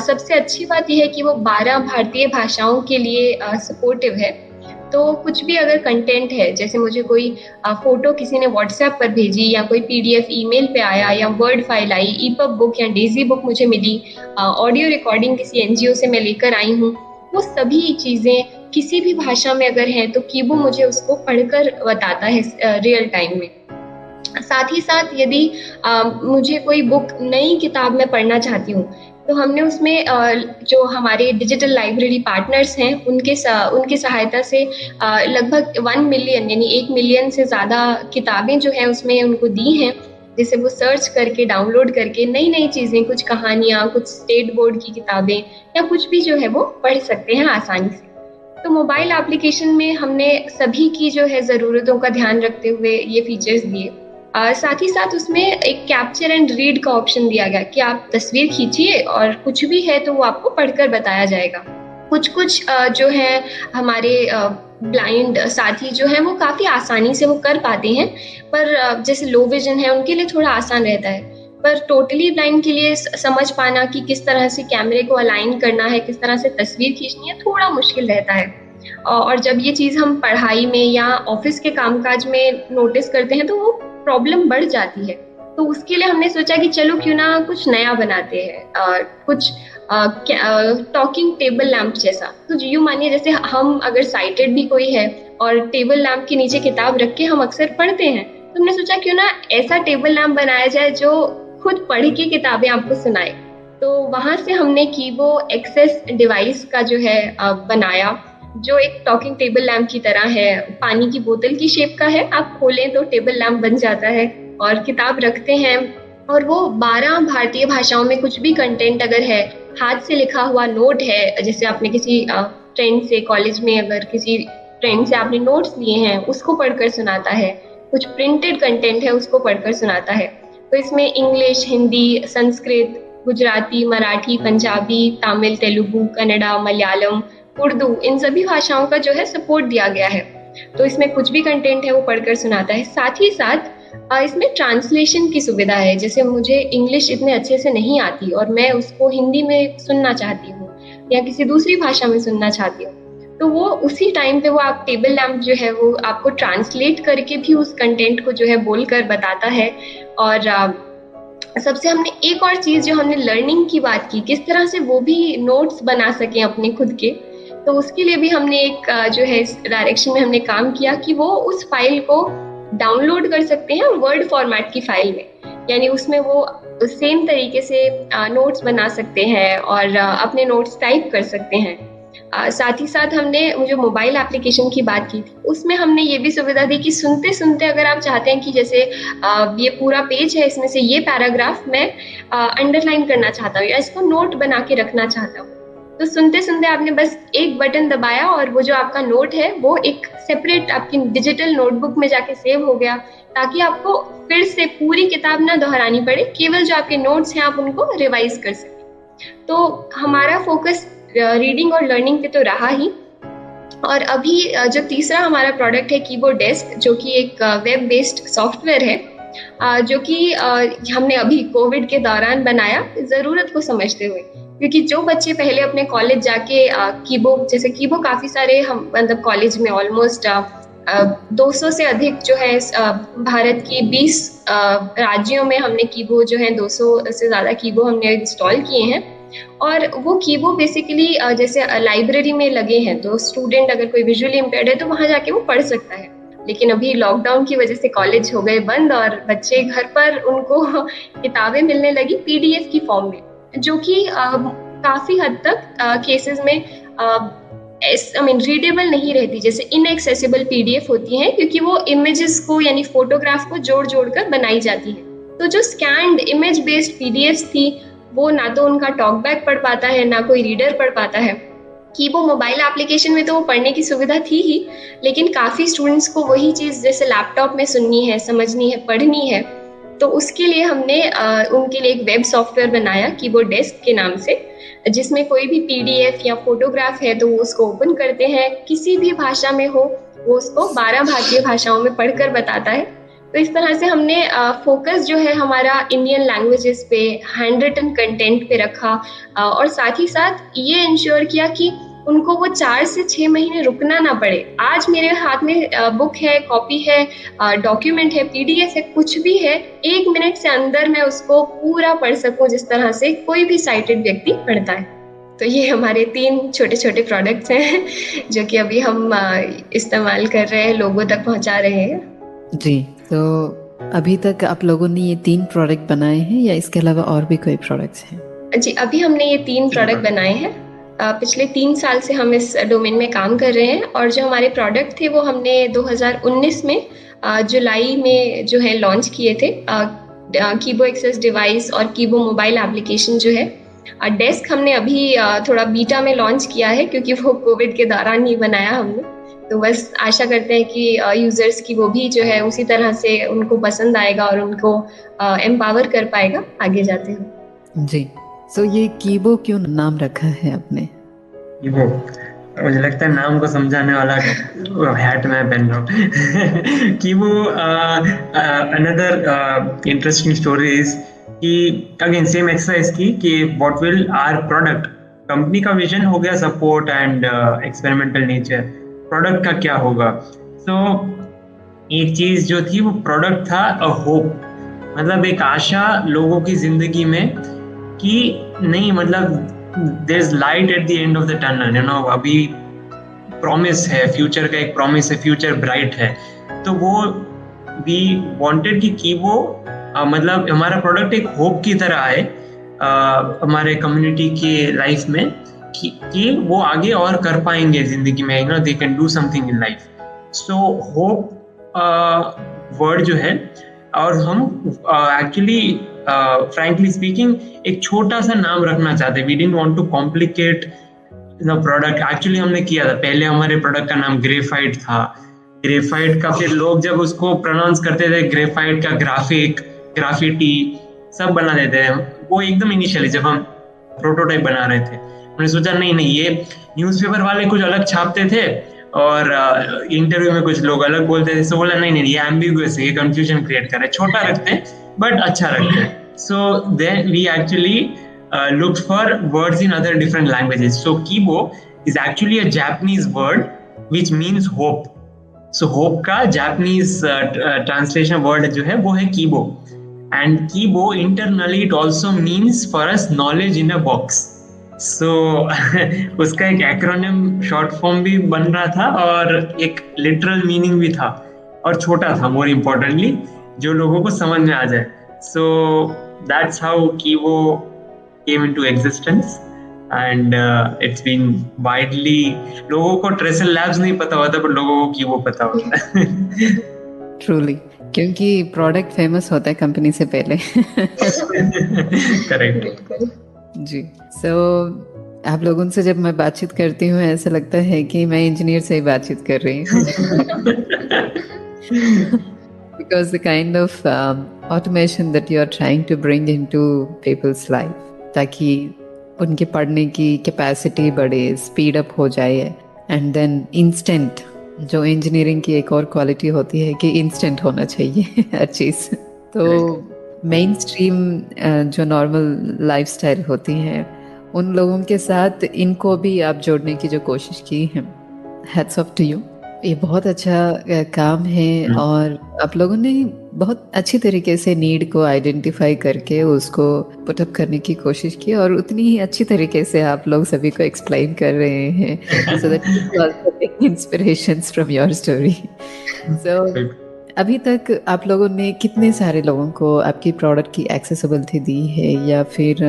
सबसे अच्छी बात यह है कि वो 12 भारतीय भाषाओं के लिए सपोर्टिव है। तो कुछ भी अगर कंटेंट है, जैसे मुझे कोई फोटो किसी ने व्हाट्सएप पर भेजी, या कोई PDF ईमेल पे आया, या वर्ड फाइल आई, EPUB बुक या डेजी बुक मुझे मिली, ऑडियो रिकॉर्डिंग किसी NGO से मैं लेकर आई हूँ, वो सभी चीज़ें किसी भी भाषा में अगर हैं तो कीबो मुझे उसको पढ़कर बताता है रियल टाइम में। साथ ही साथ यदि मुझे कोई बुक, नई किताब मैं पढ़ना चाहती हूँ, तो हमने उसमें जो हमारे डिजिटल लाइब्रेरी पार्टनर्स हैं, उनकी सहायता से लगभग 1 मिलियन यानी 1 मिलियन से ज़्यादा किताबें जो हैं उसमें उनको दी हैं, जिसे वो सर्च करके, डाउनलोड करके नई नई चीज़ें, कुछ कहानियाँ, कुछ स्टेट बोर्ड की किताबें या कुछ भी जो है वो पढ़ सकते हैं आसानी से। तो मोबाइल एप्लीकेशन में हमने सभी की जो है ज़रूरतों का ध्यान रखते हुए ये फीचर्स दिए। साथ ही साथ उसमें एक कैप्चर एंड रीड का ऑप्शन दिया गया कि आप तस्वीर खींचिए और कुछ भी है तो वो आपको पढ़कर बताया जाएगा। कुछ जो है हमारे ब्लाइंड साथी जो है वो काफ़ी आसानी से वो कर पाते हैं, पर जैसे लो विजन है उनके लिए थोड़ा आसान रहता है। पर टोटली ब्लाइंड के लिए समझ पाना कि किस तरह से कैमरे को अलाइन करना है, किस तरह से तस्वीर खींचनी है, थोड़ा मुश्किल रहता है। और जब ये चीज़ हम पढ़ाई में या ऑफिस के कामकाज में नोटिस करते हैं तो वो प्रॉब्लम बढ़ जाती है। तो उसके लिए हमने सोचा कि चलो क्यों ना कुछ नया बनाते हैं, कुछ टॉकिंग टेबल लैंप जैसा। तो यूँ मानिए जैसे हम अगर साइटेड भी कोई है और टेबल लैंप के नीचे किताब रख के हम अक्सर पढ़ते हैं, तो हमने सोचा क्यों ना ऐसा टेबल लैंप बनाया जाए जो खुद पढ़ के किताबें आपको सुनाए। तो वहाँ से हमने कीबो एक्सेस डिवाइस का जो है बनाया, जो एक टॉकिंग टेबल लैंप की तरह है, पानी की बोतल की शेप का है। आप खोलें तो टेबल लैंप बन जाता है और किताब रखते हैं, और वो 12 भारतीय भाषाओं में कुछ भी कंटेंट अगर है, हाथ से लिखा हुआ नोट है, जैसे आपने किसी फ्रेंड से, कॉलेज में अगर किसी फ्रेंड से आपने नोट्स लिए हैं, उसको पढ़कर सुनाता है। कुछ प्रिंटेड कंटेंट है, उसको पढ़कर सुनाता है। तो इसमें इंग्लिश, हिंदी, संस्कृत, गुजराती, मराठी, पंजाबी, तमिल, तेलुगु, कन्नड़ा, मलयालम, उर्दू, इन सभी भाषाओं का जो है सपोर्ट दिया गया है। तो इसमें कुछ भी कंटेंट है वो पढ़कर सुनाता है। साथ ही साथ इसमें ट्रांसलेशन की सुविधा है। जैसे मुझे इंग्लिश इतने अच्छे से नहीं आती और मैं उसको हिंदी में सुनना चाहती हूँ या किसी दूसरी भाषा में सुनना चाहती हूँ, तो वो उसी टाइम पे वो आप टेबल लैंप जो है वो आपको ट्रांसलेट करके भी उस कंटेंट को जो है बोलकर बताता है। और सबसे हमने एक और चीज़, जो हमने लर्निंग की बात की, किस तरह से वो भी नोट्स बना सकें अपने खुद के, तो उसके लिए भी हमने एक जो है इस डायरेक्शन में हमने काम किया कि वो उस फाइल को डाउनलोड कर सकते हैं वर्ड फॉर्मेट की फाइल में, यानी उसमें वो सेम तरीके से नोट्स बना सकते हैं और अपने नोट्स टाइप कर सकते हैं। साथ ही साथ हमने जो मोबाइल एप्लीकेशन की बात की थी, उसमें हमने ये भी सुविधा दी कि सुनते सुनते अगर आप चाहते हैं कि जैसे ये पूरा पेज है, इसमें से ये पैराग्राफ मैं अंडरलाइन करना चाहता हूँ या इसको नोट बना के रखना चाहता हूँ, तो सुनते सुनते आपने बस एक बटन दबाया और वो जो आपका नोट है वो एक सेपरेट आपकी डिजिटल नोटबुक में जाके सेव हो गया, ताकि आपको फिर से पूरी किताब ना दोहरानी पड़े, केवल जो आपके नोट्स हैं आप उनको रिवाइज कर सकें। तो हमारा फोकस रीडिंग और लर्निंग पे तो रहा ही। और अभी जो तीसरा हमारा प्रोडक्ट है कीबो डेस्क, जो कि एक वेब बेस्ड सॉफ्टवेयर है, जो कि हमने अभी कोविड के दौरान बनाया ज़रूरत को समझते हुए, क्योंकि जो बच्चे पहले अपने कॉलेज जाके कीबो काफ़ी सारे हम मतलब कॉलेज में ऑलमोस्ट 200 से अधिक जो है भारत की 20 राज्यों में हमने कीबो जो है 200 से ज़्यादा कीबो हमने इंस्टॉल किए हैं। और वो कीबो बेसिकली जैसे लाइब्रेरी में लगे हैं, तो स्टूडेंट अगर कोई विजुअली इम्पेयर्ड है तो वहाँ जाके वो पढ़ सकता है। लेकिन अभी लॉकडाउन की वजह से कॉलेज हो गए बंद और बच्चे घर पर उनको किताबें मिलने लगी PDF की फॉर्म में, जो कि काफ़ी हद तक केसेस में रीडेबल नहीं रहती, जैसे इनएक्सेसिबल PDF होती हैं, क्योंकि वो इमेजेस को यानी फोटोग्राफ को जोड़ जोड़ कर बनाई जाती है। तो जो स्कैन्ड इमेज बेस्ड पीडीएफ थी वो ना तो उनका टॉक बैक पढ़ पाता है, ना कोई रीडर पढ़ पाता है। कीबो मोबाइल एप्लीकेशन में तो वो पढ़ने की सुविधा थी ही, लेकिन काफ़ी स्टूडेंट्स को वही चीज़ जैसे लैपटॉप में सुननी है, समझनी है, पढ़नी है, तो उसके लिए हमने उनके लिए एक वेब सॉफ्टवेयर बनाया कीबो डेस्क के नाम से, जिसमें कोई भी पीडीएफ या फोटोग्राफ है तो वो उसको ओपन करते हैं, किसी भी भाषा में हो वो उसको 12 भारतीय भाषाओं में पढ़कर बताता है। तो इस तरह से हमने फोकस जो है हमारा इंडियन लैंग्वेजेस पे, हैंड रिटन कंटेंट पे रखा, और साथ ही साथ ये इंश्योर किया कि उनको वो 4 से 6 महीने रुकना ना पड़े। आज मेरे हाथ में बुक है, कॉपी है, डॉक्यूमेंट है, पीडीएफ है, कुछ भी है, 1 मिनट से अंदर मैं उसको पूरा पढ़ सकूं जिस तरह से कोई भी साइटेड व्यक्ति पढ़ता है। तो ये हमारे 3 छोटे छोटे प्रोडक्ट्स हैं जो कि अभी हम इस्तेमाल कर रहे हैं, लोगों तक पहुंचा रहे हैं। जी, तो अभी तक आप लोगों ने ये 3 प्रोडक्ट बनाए हैं या इसके अलावा और भी कोई प्रोडक्ट्स हैं? जी, अभी हमने ये 3 प्रोडक्ट बनाए हैं। पिछले 3 साल से हम इस डोमेन में काम कर रहे हैं, और जो हमारे प्रोडक्ट थे वो हमने 2019 में जुलाई में जो है लॉन्च किए थे। कीबो एक्सेस डिवाइस और कीबो मोबाइल एप्लीकेशन जो है, डेस्क हमने अभी थोड़ा बीटा में लॉन्च किया है क्योंकि वो कोविड के दौरान ही बनाया हमने। तो बस आशा करते हैं कि यूजर्स की वो भी जो है उसी तरह से उनको पसंद आएगा और उनको एम्पावर कर पाएगा आगे जाते हुए। जी, सो ये कीबो क्यों नाम रखा है आपने? कीबो, मुझे लगता है नाम को समझाने वाला हैट मैं पहन रहा हूँ। कीबो, अनदर इंटरेस्टिंग स्टोरी इज कि अगेन सेम एक्सरसाइज की कि what will our product, company का विजन हो गया support and experimental nature, product का क्या होगा। सो एक चीज जो थी वो प्रोडक्ट था अ होप, मतलब एक आशा लोगों की जिंदगी में कि नहीं, मतलब there is light at the end of the tunnel, you know, अभी प्रॉमिस है, फ्यूचर का एक प्रॉमिस है, फ्यूचर ब्राइट है। तो वो वी वांटेड कि कीबो मतलब हमारा प्रोडक्ट एक होप की तरह आए हमारे कम्युनिटी के लाइफ में कि वो आगे और कर पाएंगे जिंदगी में, you know, they can do something in life. So hope word जो है, और हम एक्चुअली फ्रैंकली स्पीकिंग एक छोटा सा नाम रखना चाहते, we didn't want to complicate the product. Actually हमने किया था, पहले हमारे प्रोडक्ट का नाम ग्रेफाइट था, ग्रेफाइट का फिर लोग जब उसको प्रोनाउंस करते थे ग्रेफाइट का ग्राफिक, ग्राफिटी सब बना देते हैं। वो एकदम इनिशियली जब हम प्रोटोटाइप बना रहे थे, मैंने सोचा नहीं ये न्यूज़पेपर वाले कुछ अलग छापते थे और इंटरव्यू में कुछ लोग अलग बोलते थे, सो बोला नहीं ये एम्बिगुअस है, ये कंफ्यूजन क्रिएट कर रहा है, छोटा रखते हैं बट अच्छा रखते हैं। So then we actually looked for words in other different languages. So Kibo is actually a Japanese word which means hope. So hope का Japanese translation word जो है वो है Kibo. And Kibo internally it also means for us knowledge in a box. So उसका एक acronym short form भी बन रहा था और एक literal meaning भी था और छोटा था, more importantly, जो लोगों को समझ में आ जाए. So that's how Kibo came into existence and it's been widely, लोगों को ट्रेसल लैब्स नहीं पता होता पर लोगों को कीबो पता होता है। ट्रूली, क्योंकि प्रोडक्ट फेमस होता है कंपनी से पहले। करेक्ट जी। सो आप लोगों से जब मैं बातचीत करती हूँ ऐसा लगता है कि मैं इंजीनियर से ही बातचीत कर रही हूँ। Because the kind of automation that you are trying to bring into people's life, ताकि उनके पढ़ने की कैपेसिटी बढ़े, स्पीड अप हो जाए, एंड देन इंस्टेंट, जो इंजीनियरिंग की एक और क्वालिटी होती है कि इंस्टेंट होना चाहिए हर चीज़। तो मेन स्ट्रीम जो नॉर्मल लाइफस्टाइल होती है उन लोगों के साथ इनको भी आप जोड़ने की जो कोशिश की है, हैट्स ऑफ टू यू। ये बहुत अच्छा काम है और आप लोगों ने बहुत अच्छी तरीके से नीड को आइडेंटिफाई करके उसको पुट अप करने की कोशिश की और उतनी ही अच्छी तरीके से आप लोग सभी को एक्सप्लेन कर रहे हैं so that people also take inspirations from your story. So अभी तक आप लोगों ने कितने सारे लोगों को आपकी प्रोडक्ट की एक्सेसिबिलिटी दी है या फिर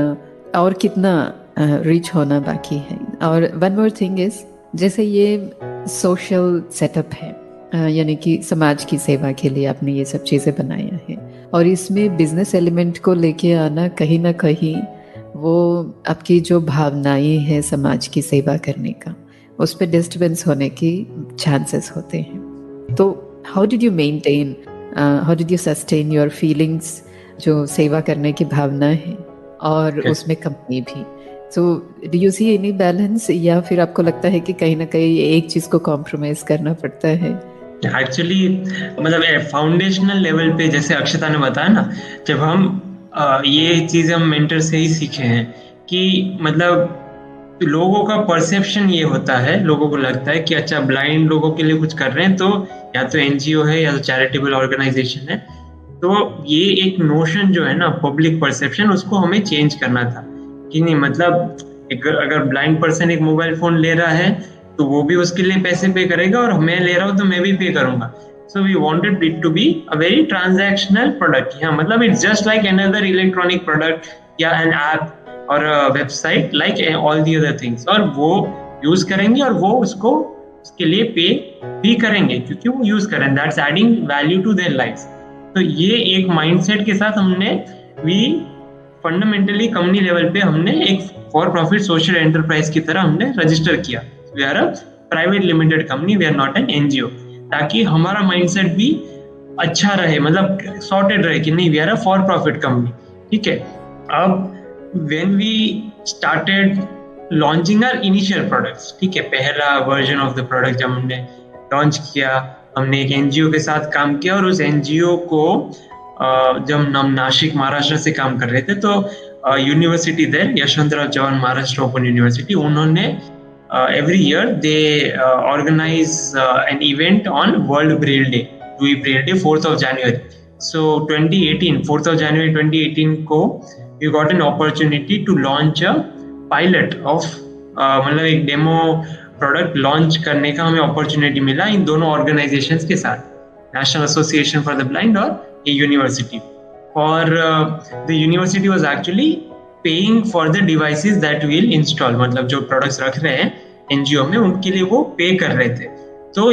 और कितना रीच होना बाकी है? और वन मोर थिंग इज, जैसे ये सोशल सेटअप है, यानी कि समाज की सेवा के लिए आपने ये सब चीज़ें बनाया है, और इसमें बिजनेस एलिमेंट को लेके आना कहीं ना कहीं वो आपकी जो भावनाएं हैं समाज की सेवा करने का, उस पर डिस्टर्बेंस होने की चांसेस होते हैं। तो how did you maintain, how did you sustain your feelings, जो सेवा करने की भावना है और उसमें कंपनी भी? So do you see any balance, या फिर आपको लगता है कि कहीं ना कहीं एक चीज़ को कॉम्प्रोमाइज करना पड़ता है? एक्चुअली मतलब फाउंडेशनल लेवल पे, जैसे अक्षता ने बताया ना, जब हम ये चीज़ हम मेंटर से ही सीखे हैं कि मतलब लोगों का परसेप्शन ये होता है, लोगों को लगता है कि अच्छा ब्लाइंड लोगों के लिए कुछ कर रहे हैं तो या तो एनजीओ है या तो चैरिटेबल ऑर्गेनाइजेशन है। तो ये एक नोशन जो है ना, पब्लिक परसेप्शन, उसको हमें चेंज करना था कि नहीं, मतलब अगर ब्लाइंड पर्सन एक मोबाइल फोन ले रहा है तो वो भी उसके लिए पैसे पे करेगा, और मैं ले रहा हूँ तो मैं भी पे करूंगा। So we wanted it to be a very transactional product. हाँ, मतलब it's just like another electronic product या एन ऐप और website like all the other things, और वो यूज करेंगे और वो उसको उसके लिए पे भी करेंगे क्योंकि वो यूज करें, that's adding value to their life. तो ये एक माइंडसेट के साथ हमने वी फंडामेंटली कंपनी लेवल पे हमने एक फॉर प्रॉफिट सोशल एंटरप्राइज की तरह हमने रजिस्टर किया। We are a private limited company, we are not an NGO, ताकि हमारा माइंडसेट भी अच्छा रहे, मतलब सॉर्टेड रहे कि नहीं, we are a for profit company. ठीक है। अब when we started launching our initial products, ठीक है, पहला वर्जन ऑफ द प्रोडक्ट जब हमने लॉन्च किया, हमने एक एनजीओ के साथ काम किया, और उस एनजीओ को जब हम नासिक महाराष्ट्र से काम कर रहे थे तो university there, Yashwantrao Chavan Maharashtra open university, उन्होंने every year they organize an event on World Braille Day, Louis Braille Day, 4th of January. So 2018, 4th of January 2018 को we got an opportunity to launch a pilot of मतलब एक demo product launch करने का हमें opportunity मिला इन दोनों organisations के साथ, national association for the blind और ये यूनिवर्सिटी। और the university was actually paying for the devices that will install, मतलब जो प्रोडक्ट्स रख रहे हैं एनजीओ में उनके लिए वो पे कर रहे थे। तो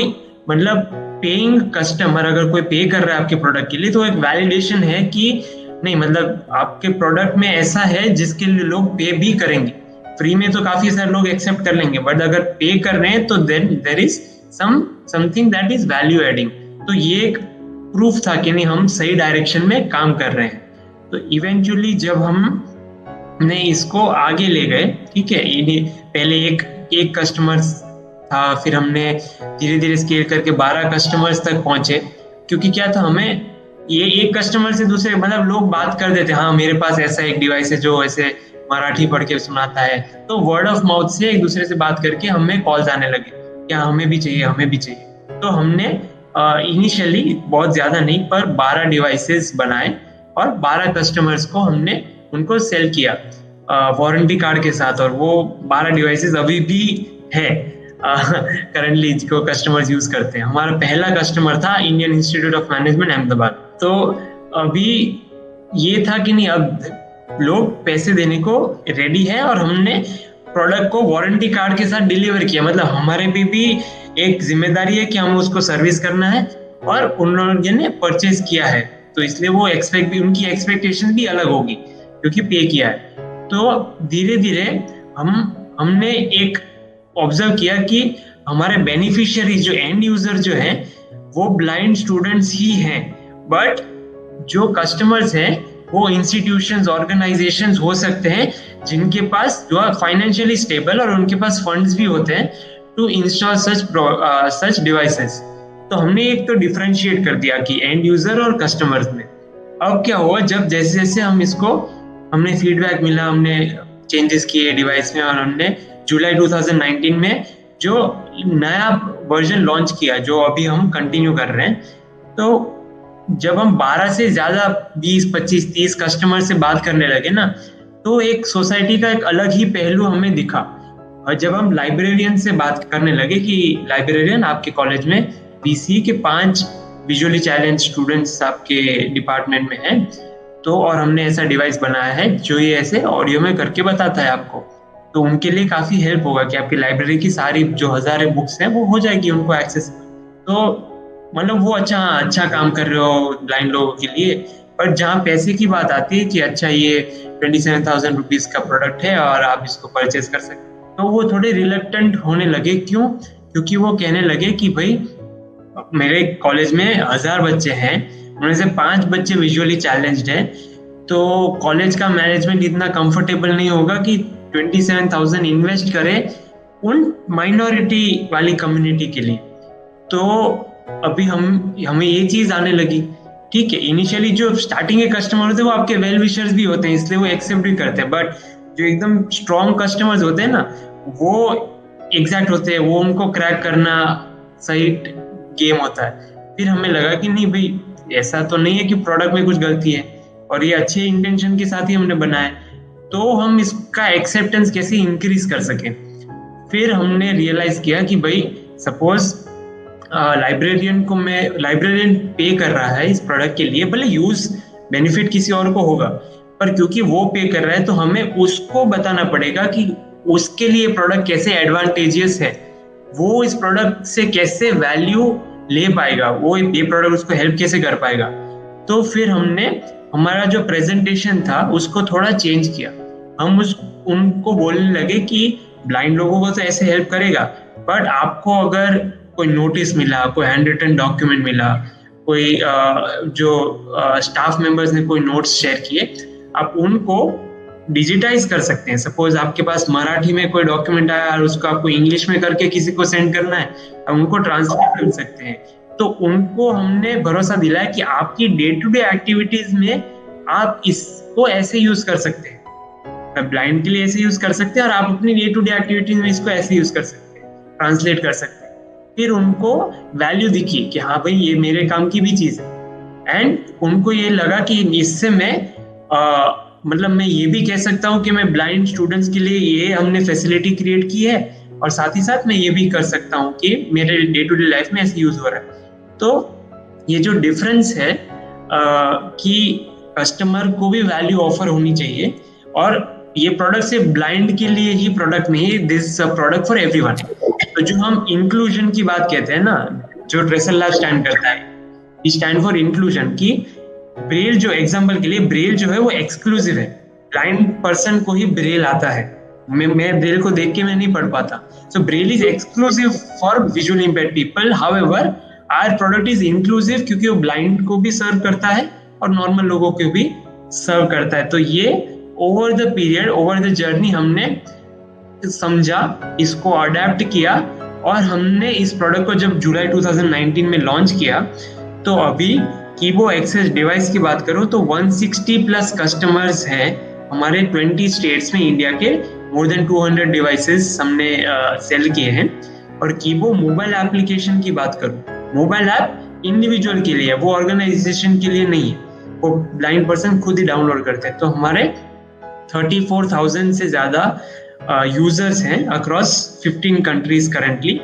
मतलब पेइंग कस्टमर अगर कोई पे कर रहा है आपके प्रोडक्ट के लिए तो एक वैलिडेशन है कि नहीं, मतलब आपके प्रोडक्ट में ऐसा है जिसके लिए लोग पे भी करेंगे। फ्री में तो काफी सारे लोग एक्सेप्ट कर लेंगे, बट अगर पे कर रहे हैं तो then there is something that is value adding. तो ये एक प्रूफ था कि नहीं, हम सही डायरेक्शन में काम कर रहे हैं। तो इवेंचुअली जब हमने इसको आगे ले गए, ठीक है, पहले एक कस्टमर था, फिर हमने धीरे धीरे स्केल करके 12 कस्टमर्स तक पहुंचे। क्योंकि क्या था, हमें ये एक कस्टमर से दूसरे, मतलब लोग बात कर देते, हाँ मेरे पास ऐसा एक डिवाइस है जो ऐसे मराठी पढ़ के सुनाता है, तो वर्ड ऑफ माउथ से एक दूसरे से बात करके हमें कॉल्स आने लगे, क्या हमें भी चाहिए, हमें भी चाहिए। तो हमने इनिशियली बहुत ज्यादा नहीं पर 12 डिवाइसेस बनाए और 12 कस्टमर्स को हमने उनको सेल किया वारंटी कार्ड के साथ, और वो 12 डिवाइसेस अभी भी है करंटली जो कस्टमर्स यूज करते हैं। हमारा पहला कस्टमर था Indian institute of management Ahmedabad. तो अभी ये था कि नहीं, अब लोग पैसे देने को रेडी है और हमने प्रोडक्ट को वारंटी कार्ड के साथ डिलीवर किया। मतलब हमारे भी एक जिम्मेदारी है कि हम उसको सर्विस करना है, और उन लोगों ने परचेज किया है तो इसलिए वो उनकी एक्सपेक्टेशन भी अलग होगी क्योंकि पे किया है। तो धीरे धीरे हमने एक ऑब्जर्व किया कि हमारे बेनिफिशियरी जो एंड यूजर जो है वो ब्लाइंड स्टूडेंट्स ही हैं, बट जो कस्टमर्स हैं वो इंस्टीट्यूशंस, ऑर्गेनाइजेशंस हो सकते हैं जिनके पास जो फाइनेंशियली स्टेबल और उनके पास फंड्स भी होते हैं टू इंस्टॉल सच डिवाइसेस। तो हमने एक तो डिफरेंशिएट कर दिया कि एंड यूजर और कस्टमर्स में। अब क्या हुआ, जब जैसे जैसे हमने फीडबैक मिला, हमने चेंजेस किए डिवाइस में, और हमने जुलाई 2019 में जो नया वर्जन लॉन्च किया जो अभी हम कंटिन्यू कर रहे हैं। तो जब हम 12 से ज्यादा 20, 25, 30 कस्टमर से बात करने लगे ना, तो एक सोसाइटी का एक अलग ही पहलू हमें दिखा। और जब हम लाइब्रेरियन से बात करने लगे कि लाइब्रेरियन आपके कॉलेज में बीसी के 5 विजुअली चैलेंज स्टूडेंट्स आपके डिपार्टमेंट में हैं, तो और हमने ऐसा डिवाइस बनाया है जो ये ऐसे ऑडियो में करके बताता है आपको, तो उनके लिए काफी हेल्प होगा कि आपकी लाइब्रेरी की सारी जो हजारों बुक्स हैं वो हो जाएगी उनको एक्सेस। तो मतलब वो अच्छा काम कर रहे हो ब्लाइंड लोगों के लिए, पर जहाँ पैसे की बात आती है कि अच्छा ये 27,000 रुपीज का प्रोडक्ट है और आप इसको परचेज कर सकते, तो वो थोड़े रिलक्टेंट होने लगे। क्यों? क्योंकि वो कहने लगे कि भाई मेरे कॉलेज में 1000 बच्चे हैं, उनमें से 5 बच्चे विजुअली चैलेंज्ड हैं, तो कॉलेज का मैनेजमेंट इतना कंफर्टेबल नहीं होगा कि 27,000 इन्वेस्ट करे उन माइनॉरिटी वाली कम्युनिटी के लिए। तो अभी हमें ये चीज आने लगी, ठीक है, इनिशियली जो स्टार्टिंग के कस्टमर होते हैं वो आपके वेल विशर्स भी होते हैं, इसलिए वो एक्सेप्ट भी करते हैं, बट जो एकदम स्ट्रॉन्ग कस्टमर्स होते हैं ना, वो एग्जैक्ट होते हैं, वो उनको क्रैक करना सही गेम होता है। फिर हमें लगा कि नहीं भाई, ऐसा तो नहीं है कि प्रोडक्ट में कुछ गलती है, और ये अच्छे इंटेंशन के साथ ही हमने बनाया, तो हम इसका एक्सेप्टेंस कैसे इंक्रीज कर सकें। फिर हमने रियलाइज किया कि भाई सपोज लाइब्रेरियन पे कर रहा है इस प्रोडक्ट के लिए, भले यूज बेनिफिट किसी और को होगा, पर क्योंकि वो पे कर रहा है तो हमें उसको बताना पड़ेगा कि उसके लिए प्रोडक्ट कैसे एडवांटेजियस है, वो इस प्रोडक्ट से कैसे वैल्यू ले पाएगा, वो ये प्रोडक्ट उसको हेल्प कैसे कर पाएगा। तो फिर हमने हमारा जो प्रेजेंटेशन था उसको थोड़ा चेंज किया। हम उनको बोलने लगे कि ब्लाइंड लोगों को तो ऐसे हेल्प करेगा, बट आपको अगर कोई नोटिस मिला, कोई हैंड रिटन डॉक्यूमेंट मिला, कोई जो स्टाफ मेंबर्स ने कोई नोट्स शेयर किए, आप उनको डिजिटाइज कर सकते हैं। सपोज आपके पास मराठी में कोई डॉक्यूमेंट आया और उसको आपको इंग्लिश में करके किसी को सेंड करना है, आप उनको ट्रांसलेट कर सकते हैं। तो उनको हमने भरोसा दिलाया कि आपकी डे टू डे एक्टिविटीज में आप इसको ऐसे यूज कर सकते हैं, ब्लाइंड के लिए ऐसे यूज कर सकते हैं, और आप अपनी डे टू डे एक्टिविटीज में इसको ऐसे यूज कर सकते हैं, ट्रांसलेट कर सकते हैं। फिर उनको वैल्यू दिखी कि हाँ भाई ये मेरे काम की भी चीज है, एंड उनको ये लगा कि इससे मैं मतलब मैं ये भी कह सकता हूँ कि मैं ब्लाइंड स्टूडेंट्स के लिए ये हमने फैसिलिटी क्रिएट की है, और साथ ही साथ मैं ये भी कर सकता हूँ कि मेरे डे टू डे लाइफ में ऐसे यूज हो रहा है। तो ये जो डिफरेंस है कि कस्टमर को भी वैल्यू ऑफर होनी चाहिए, और ये प्रोडक्ट सिर्फ ब्लाइंड के लिए ही प्रोडक्ट नहीं, दिस प्रोडक्ट फॉर एवरीवन। तो जो हम इंक्लूजन की बात कहते हैं ना, जो ड्रेसर लैब स्टैंड करता है, स्टैंड फॉर इंक्लूजन, की ब्रेल जो एग्जांपल के लिए ब्रेल जो है वो एक्सक्लूसिव है, ब्लाइंड पर्सन को ही ब्रेल आता है, मैं ब्रेल को देख के मैं नहीं पढ़ पाता, so braille is exclusive for visually impaired people. However our product is inclusive क्योंकि वो ब्लाइंड को भी सर्व करता है और नॉर्मल लोगों को भी सर्व करता है। तो ये over the period, over the journey हमने समझा, इसको अडेप्ट किया, और हमने इस प्रोडक्ट को जब जुलाई 2019 में लॉन्च किया, तो अभी कीबो एक्सेस डिवाइस की बात करूं तो 160 प्लस कस्टमर्स हैं हमारे 20 स्टेट्स में इंडिया के। मोर देन 200 डिवाइसेस हमने सेल किए हैं। और कीबो मोबाइल एप्लीकेशन की बात करूं, मोबाइल ऐप इंडिविजुअल के लिए, वो ऑर्गेनाइजेशन के लिए नहीं है, वो ब्लाइंड पर्सन खुद ही डाउनलोड करते हैं। तो हमारे 34,000 से ज्यादा यूजर्स हैं अक्रॉस 15 कंट्रीज करंटली,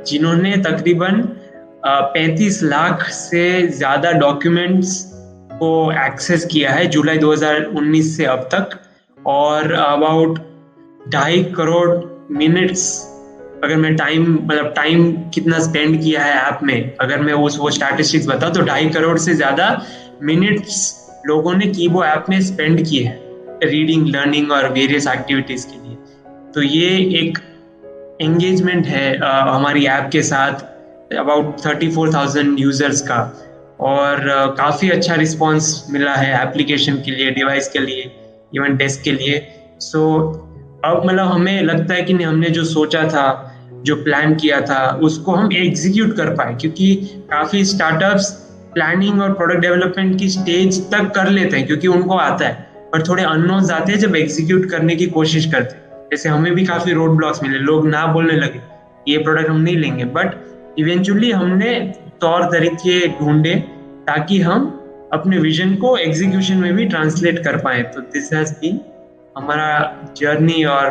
जिन्होंने तकरीबन 35 लाख से ज्यादा डॉक्यूमेंट्स को एक्सेस किया है जुलाई 2019 से अब तक, और अबाउट 2.5 करोड़ मिनट्स, अगर मैं टाइम कितना स्पेंड किया है ऐप में, अगर मैं वो स्टैटिस्टिक्स बताऊं तो 2.5 करोड़ से ज्यादा मिनट्स लोगों ने कीबो ऐप में स्पेंड किए हैं रीडिंग, लर्निंग और वेरियस एक्टिविटीज के लिए। तो ये एक एंगेजमेंट है हमारी ऐप के साथ अबाउट 34,000 यूजर्स का, और काफ़ी अच्छा रिस्पांस मिला है एप्लीकेशन के लिए, डिवाइस के लिए, इवन डेस्क के लिए। सो अब मतलब हमें लगता है कि नहीं, हमने जो सोचा था, जो प्लान किया था, उसको हम एग्जीक्यूट कर पाए, क्योंकि काफ़ी स्टार्टअप्स प्लानिंग और प्रोडक्ट डेवलपमेंट की स्टेज तक कर लेते हैं क्योंकि उनको आता है, पर थोड़े अननोन्स आते हैं जब एग्जीक्यूट करने की कोशिश करते हैं। जैसे हमें भी काफ़ी रोड ब्लॉक्स मिले, लोग ना बोलने लगे ये प्रोडक्ट हम नहीं लेंगे, बट इवेंचुअली हमने तौर तरीके ढूंढे ताकि हम अपने विजन को एग्जीक्यूशन में भी ट्रांसलेट कर पाए। तो दिस हैज बीन हमारा जर्नी और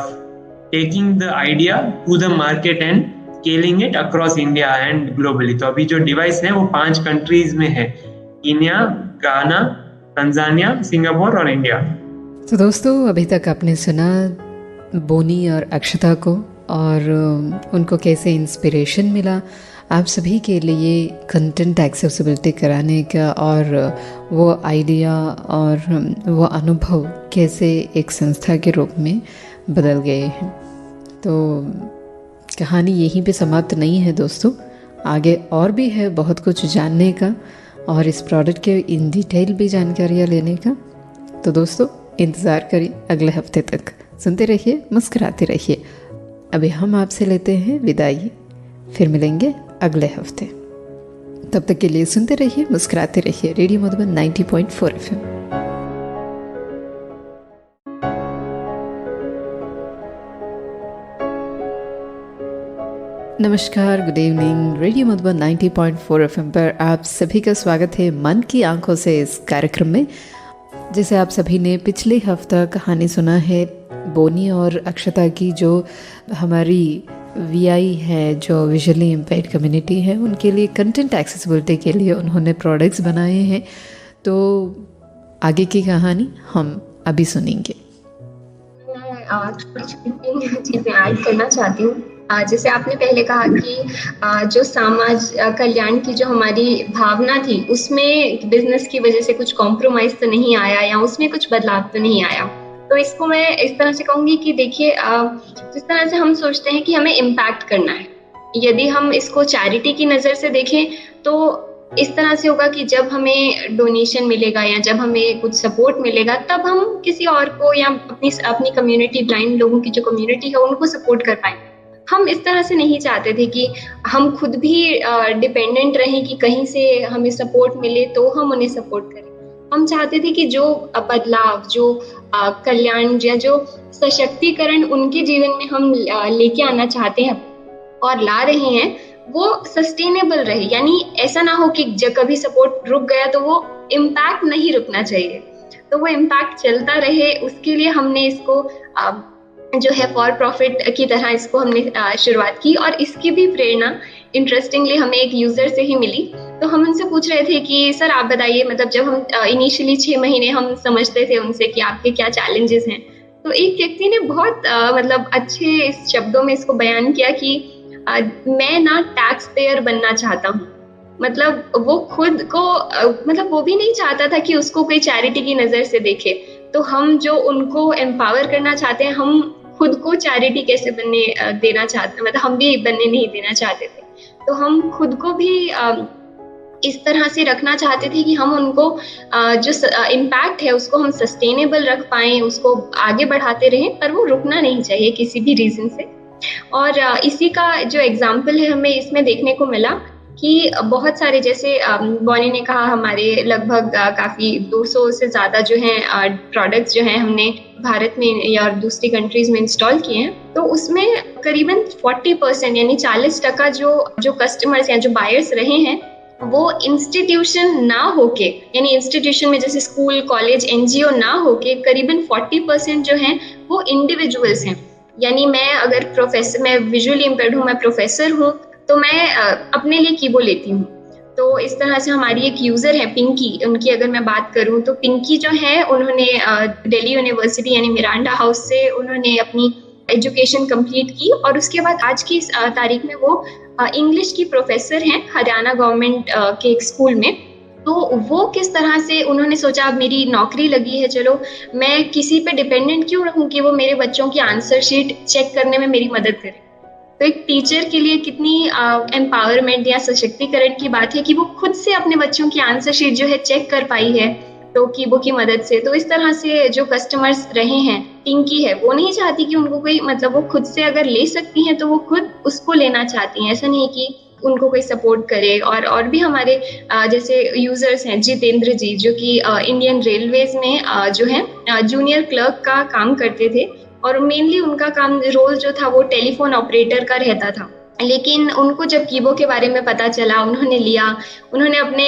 taking the idea to the market and scaling it across India and globally. तो अभी जो डिवाइस है वो 5 कंट्रीज में है, कीनिया, गाना, तंजानिया, सिंगापुर और इंडिया। तो दोस्तों, अभी तक आपने सुना बोनी और अक्षता को, और उनको कैसे इंस्पिरेशन मिला आप सभी के लिए कंटेंट एक्सेसिबिलिटी कराने का और वो आइडिया और वो अनुभव कैसे एक संस्था के रूप में बदल गए हैं। तो कहानी यहीं पे समाप्त नहीं है दोस्तों, आगे और भी है बहुत कुछ जानने का और इस प्रोडक्ट के इन डिटेल भी जानकारियाँ लेने का। तो दोस्तों इंतज़ार करिए अगले हफ्ते तक, सुनते रहिए, मुस्कुराते रहिए। अभी हम आपसे लेते हैं विदाई, फिर मिलेंगे अगले हफ्ते। तब तक के लिए सुनते रहिए, मुस्कुराते रहिए। Radio Madhuban 90.4 FM। नमस्कार, good evening. Radio Madhuban 90.4 FM पर आप सभी का स्वागत है मन की आंखों से इस कार्यक्रम में। जैसे आप सभी ने पिछले हफ्ता कहानी सुना है बोनी और अक्षता की, जो हमारी VI है, जो विजुअली इम्पेयर्ड कम्युनिटी है, उनके लिए कंटेंट एक्सेसिबिलिटी के लिए उन्होंने प्रोडक्ट्स बनाए हैं। तो आगे की कहानी हम अभी सुनेंगे। मैं छोटी चीज़ें ऐड करना चाहती हूँ। जैसे आपने पहले कहा कि जो समाज कल्याण की जो हमारी भावना थी, उसमें बिजनेस की वजह से कुछ कॉम्प्रोमाइज़ तो नहीं आया या उसमें कुछ बदलाव तो नहीं आया। तो इसको मैं इस तरह से कहूँगी कि देखिए, जिस तरह से हम सोचते हैं कि हमें इम्पैक्ट करना है, यदि हम इसको चैरिटी की नज़र से देखें तो इस तरह से होगा कि जब हमें डोनेशन मिलेगा या जब हमें कुछ सपोर्ट मिलेगा, तब हम किसी और को या अपनी कम्युनिटी, ब्लाइंड लोगों की जो कम्युनिटी है, उनको सपोर्ट कर पाएंगे। हम इस तरह से नहीं चाहते थे कि हम खुद भी डिपेंडेंट रहें कि कहीं से हमें सपोर्ट मिले तो हम उन्हें सपोर्ट करें। हम चाहते थे कि जो बदलाव, जो कल्याण या जो सशक्तिकरण उनके जीवन में हम लेके आना चाहते हैं और ला रहे हैं, वो सस्टेनेबल रहे। यानी ऐसा ना हो कि जब कभी सपोर्ट रुक गया तो वो इम्पैक्ट नहीं रुकना चाहिए, तो वो इम्पैक्ट चलता रहे। उसके लिए हमने इसको जो है फॉर प्रॉफिट की तरह इसको हमने शुरुआत की। और इसकी भी प्रेरणा इंटरेस्टिंगली हमें एक यूजर से ही मिली। तो हम उनसे पूछ रहे थे कि सर आप बताइए, मतलब जब हम इनिशियली 6 महीने हम समझते थे उनसे कि आपके क्या चैलेंजेस हैं, तो एक व्यक्ति ने बहुत मतलब अच्छे शब्दों में इसको बयान किया कि मैं ना टैक्स पेयर बनना चाहता हूँ। मतलब वो खुद को मतलब वो भी नहीं चाहता था कि उसको कोई चैरिटी की नज़र से देखे। तो हम जो उनको एम्पावर करना चाहते हैं, हम खुद को चैरिटी कैसे बनने देना चाहते, मतलब हम भी बनने नहीं देना चाहते थे। तो हम खुद को भी इस तरह से रखना चाहते थे कि हम उनको जो इम्पैक्ट है उसको हम सस्टेनेबल रख पाएं, उसको आगे बढ़ाते रहें, पर वो रुकना नहीं चाहिए किसी भी रीज़न से। और इसी का जो एग्जाम्पल है हमें इसमें देखने को मिला कि बहुत सारे, जैसे बॉनी ने कहा, हमारे लगभग काफ़ी 200 से ज़्यादा जो हैं प्रोडक्ट्स जो हैं हमने भारत में या दूसरी कंट्रीज़ में इंस्टॉल किए हैं। तो उसमें करीबन 40% यानी 40% जो कस्टमर्स या जो बायर्स रहे हैं, वो इंस्टीट्यूशन ना होके, यानी इंस्टीट्यूशन में जैसे स्कूल, कॉलेज, NGO ना होके करीबन 40% जो हैं वो इंडिविजुअल्स हैं। यानी मैं अगर मैं विजुअली इम्पेयर्ड हूँ, मैं प्रोफेसर हूँ, तो मैं अपने लिए कीबो लेती हूँ। तो इस तरह से हमारी एक यूज़र है पिंकी, उनकी अगर मैं बात करूँ तो पिंकी जो है, उन्होंने दिल्ली यूनिवर्सिटी यानी मिरांडा हाउस से उन्होंने अपनी एजुकेशन कंप्लीट की और उसके बाद आज की तारीख में वो इंग्लिश की प्रोफेसर हैं हरियाणा गवर्नमेंट के एक स्कूल में। तो वो किस तरह से उन्होंने सोचा, अब मेरी नौकरी लगी है, चलो मैं किसी पे डिपेंडेंट क्यों रहूं कि वो मेरे बच्चों की आंसर शीट चेक करने में मेरी मदद करे। तो एक टीचर के लिए कितनी एम्पावरमेंट या सशक्तिकरण की बात है कि वो खुद से अपने बच्चों की आंसर शीट जो है चेक कर पाई है, तो कीबो की मदद से। तो इस तरह से जो कस्टमर्स रहे हैं, पिंकी है, वो नहीं चाहती कि उनको कोई, मतलब वो खुद से अगर ले सकती हैं तो वो खुद उसको लेना चाहती हैं, ऐसा नहीं कि उनको कोई सपोर्ट करे। और भी हमारे जैसे यूजर्स हैं जितेंद्र जी, जो कि इंडियन रेलवेज में जो है जूनियर क्लर्क का काम करते थे और मेनली उनका काम रोल जो था वो टेलीफोन ऑपरेटर का रहता था। लेकिन उनको जब कीबो के बारे में पता चला, उन्होंने लिया, उन्होंने अपने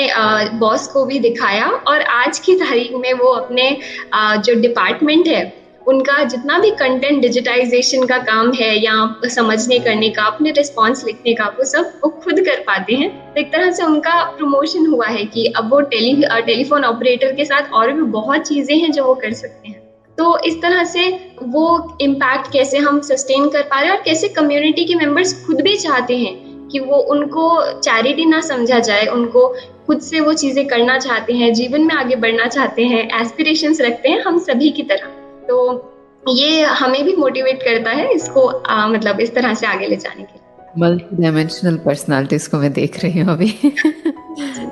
बॉस को भी दिखाया और आज की तारीख में वो अपने जो डिपार्टमेंट है उनका जितना भी कंटेंट डिजिटाइजेशन का काम है या समझने करने का, अपने रिस्पॉन्स लिखने का, वो सब वो खुद कर पाते हैं। तो एक तरह से उनका प्रमोशन हुआ है कि अब वो टेलीफोन ऑपरेटर के साथ और भी बहुत चीज़ें हैं जो वो कर सकते हैं। तो इस तरह से वो इम्पैक्ट कैसे हम सस्टेन कर पा रहे हैं और कैसे कम्युनिटी के मेंबर्स खुद भी चाहते हैं कि वो उनको चैरिटी ना समझा जाए, उनको खुद से वो चीजें करना चाहते हैं, जीवन में आगे बढ़ना चाहते हैं, एस्पिरेशंस रखते हैं हम सभी की तरह। तो ये हमें भी मोटिवेट करता है इसको मतलब इस तरह से आगे ले जाने के लिए। मल्टी डायमेंशनल पर्सनालिटीज को मैं देख रही हूँ अभी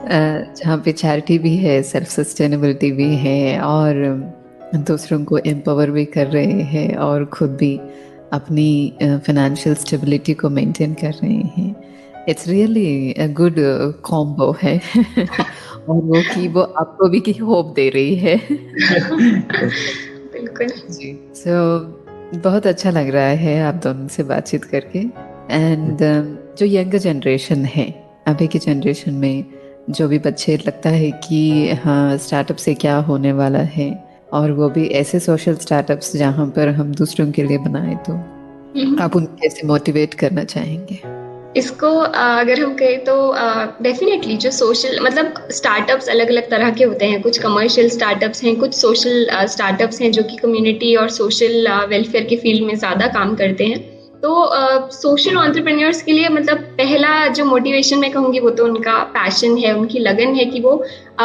जहाँ पे चैरिटी भी है, सेल्फ सस्टेनेबिलिटी भी है और दूसरों को एम्पावर भी कर रहे हैं और खुद भी अपनी फाइनेंशियल स्टेबिलिटी को मेंटेन कर रहे हैं। It's really a good combo है और वो आपको भी की होप दे रही है। बिल्कुल जी। बहुत अच्छा लग रहा है आप दोनों से बातचीत करके। एंड जो यंगर जनरेशन है, अभी की जनरेशन में जो भी बच्चे लगता है कि हाँ स्टार्टअप से क्या होने वाला है, और वो भी ऐसे सोशल स्टार्टअप्स जहाँ पर हम दूसरों के लिए बनाए, तो आप उनको कैसे मोटिवेट करना चाहेंगे? इसको अगर हम कहें तो डेफिनेटली जो सोशल मतलब स्टार्टअप्स अलग अलग तरह के होते हैं। कुछ कमर्शियल स्टार्टअप्स हैं, कुछ सोशल स्टार्टअप्स हैं जो कि कम्युनिटी और सोशल वेलफेयर के फील्ड में ज़्यादा काम करते हैं। तो सोशल एंटरप्रेन्योर्स के लिए मतलब पहला जो मोटिवेशन मैं कहूँगी वो तो उनका पैशन है, उनकी लगन है कि वो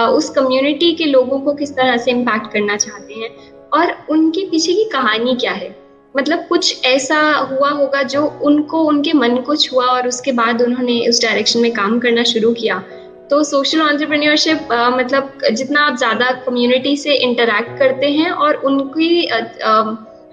उस कम्युनिटी के लोगों को किस तरह से इम्पैक्ट करना चाहते हैं और उनके पीछे की कहानी क्या है। मतलब कुछ ऐसा हुआ होगा जो उनको उनके मन को छुआ और उसके बाद उन्होंने उस डायरेक्शन में काम करना शुरू किया। तो सोशल एंटरप्रेन्योरशिप मतलब जितना आप ज़्यादा कम्युनिटी से इंटरैक्ट करते हैं और उनकी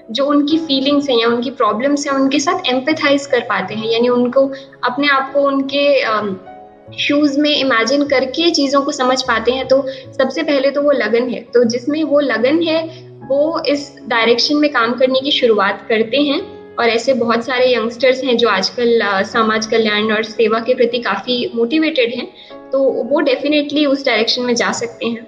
जो उनकी फीलिंग्स हैं या उनकी प्रॉब्लम्स हैं उनके साथ एम्पैथाइज कर पाते हैं, यानी उनको अपने आप को उनके शूज में इमेजिन करके चीज़ों को समझ पाते हैं। तो सबसे पहले तो वो लगन है, तो जिसमें वो लगन है वो इस डायरेक्शन में काम करने की शुरुआत करते हैं। और ऐसे बहुत सारे यंगस्टर्स हैं जो आजकल समाज कल्याण और सेवा के प्रति काफ़ी मोटिवेटेड हैं, तो वो डेफिनेटली उस डायरेक्शन में जा सकते हैं।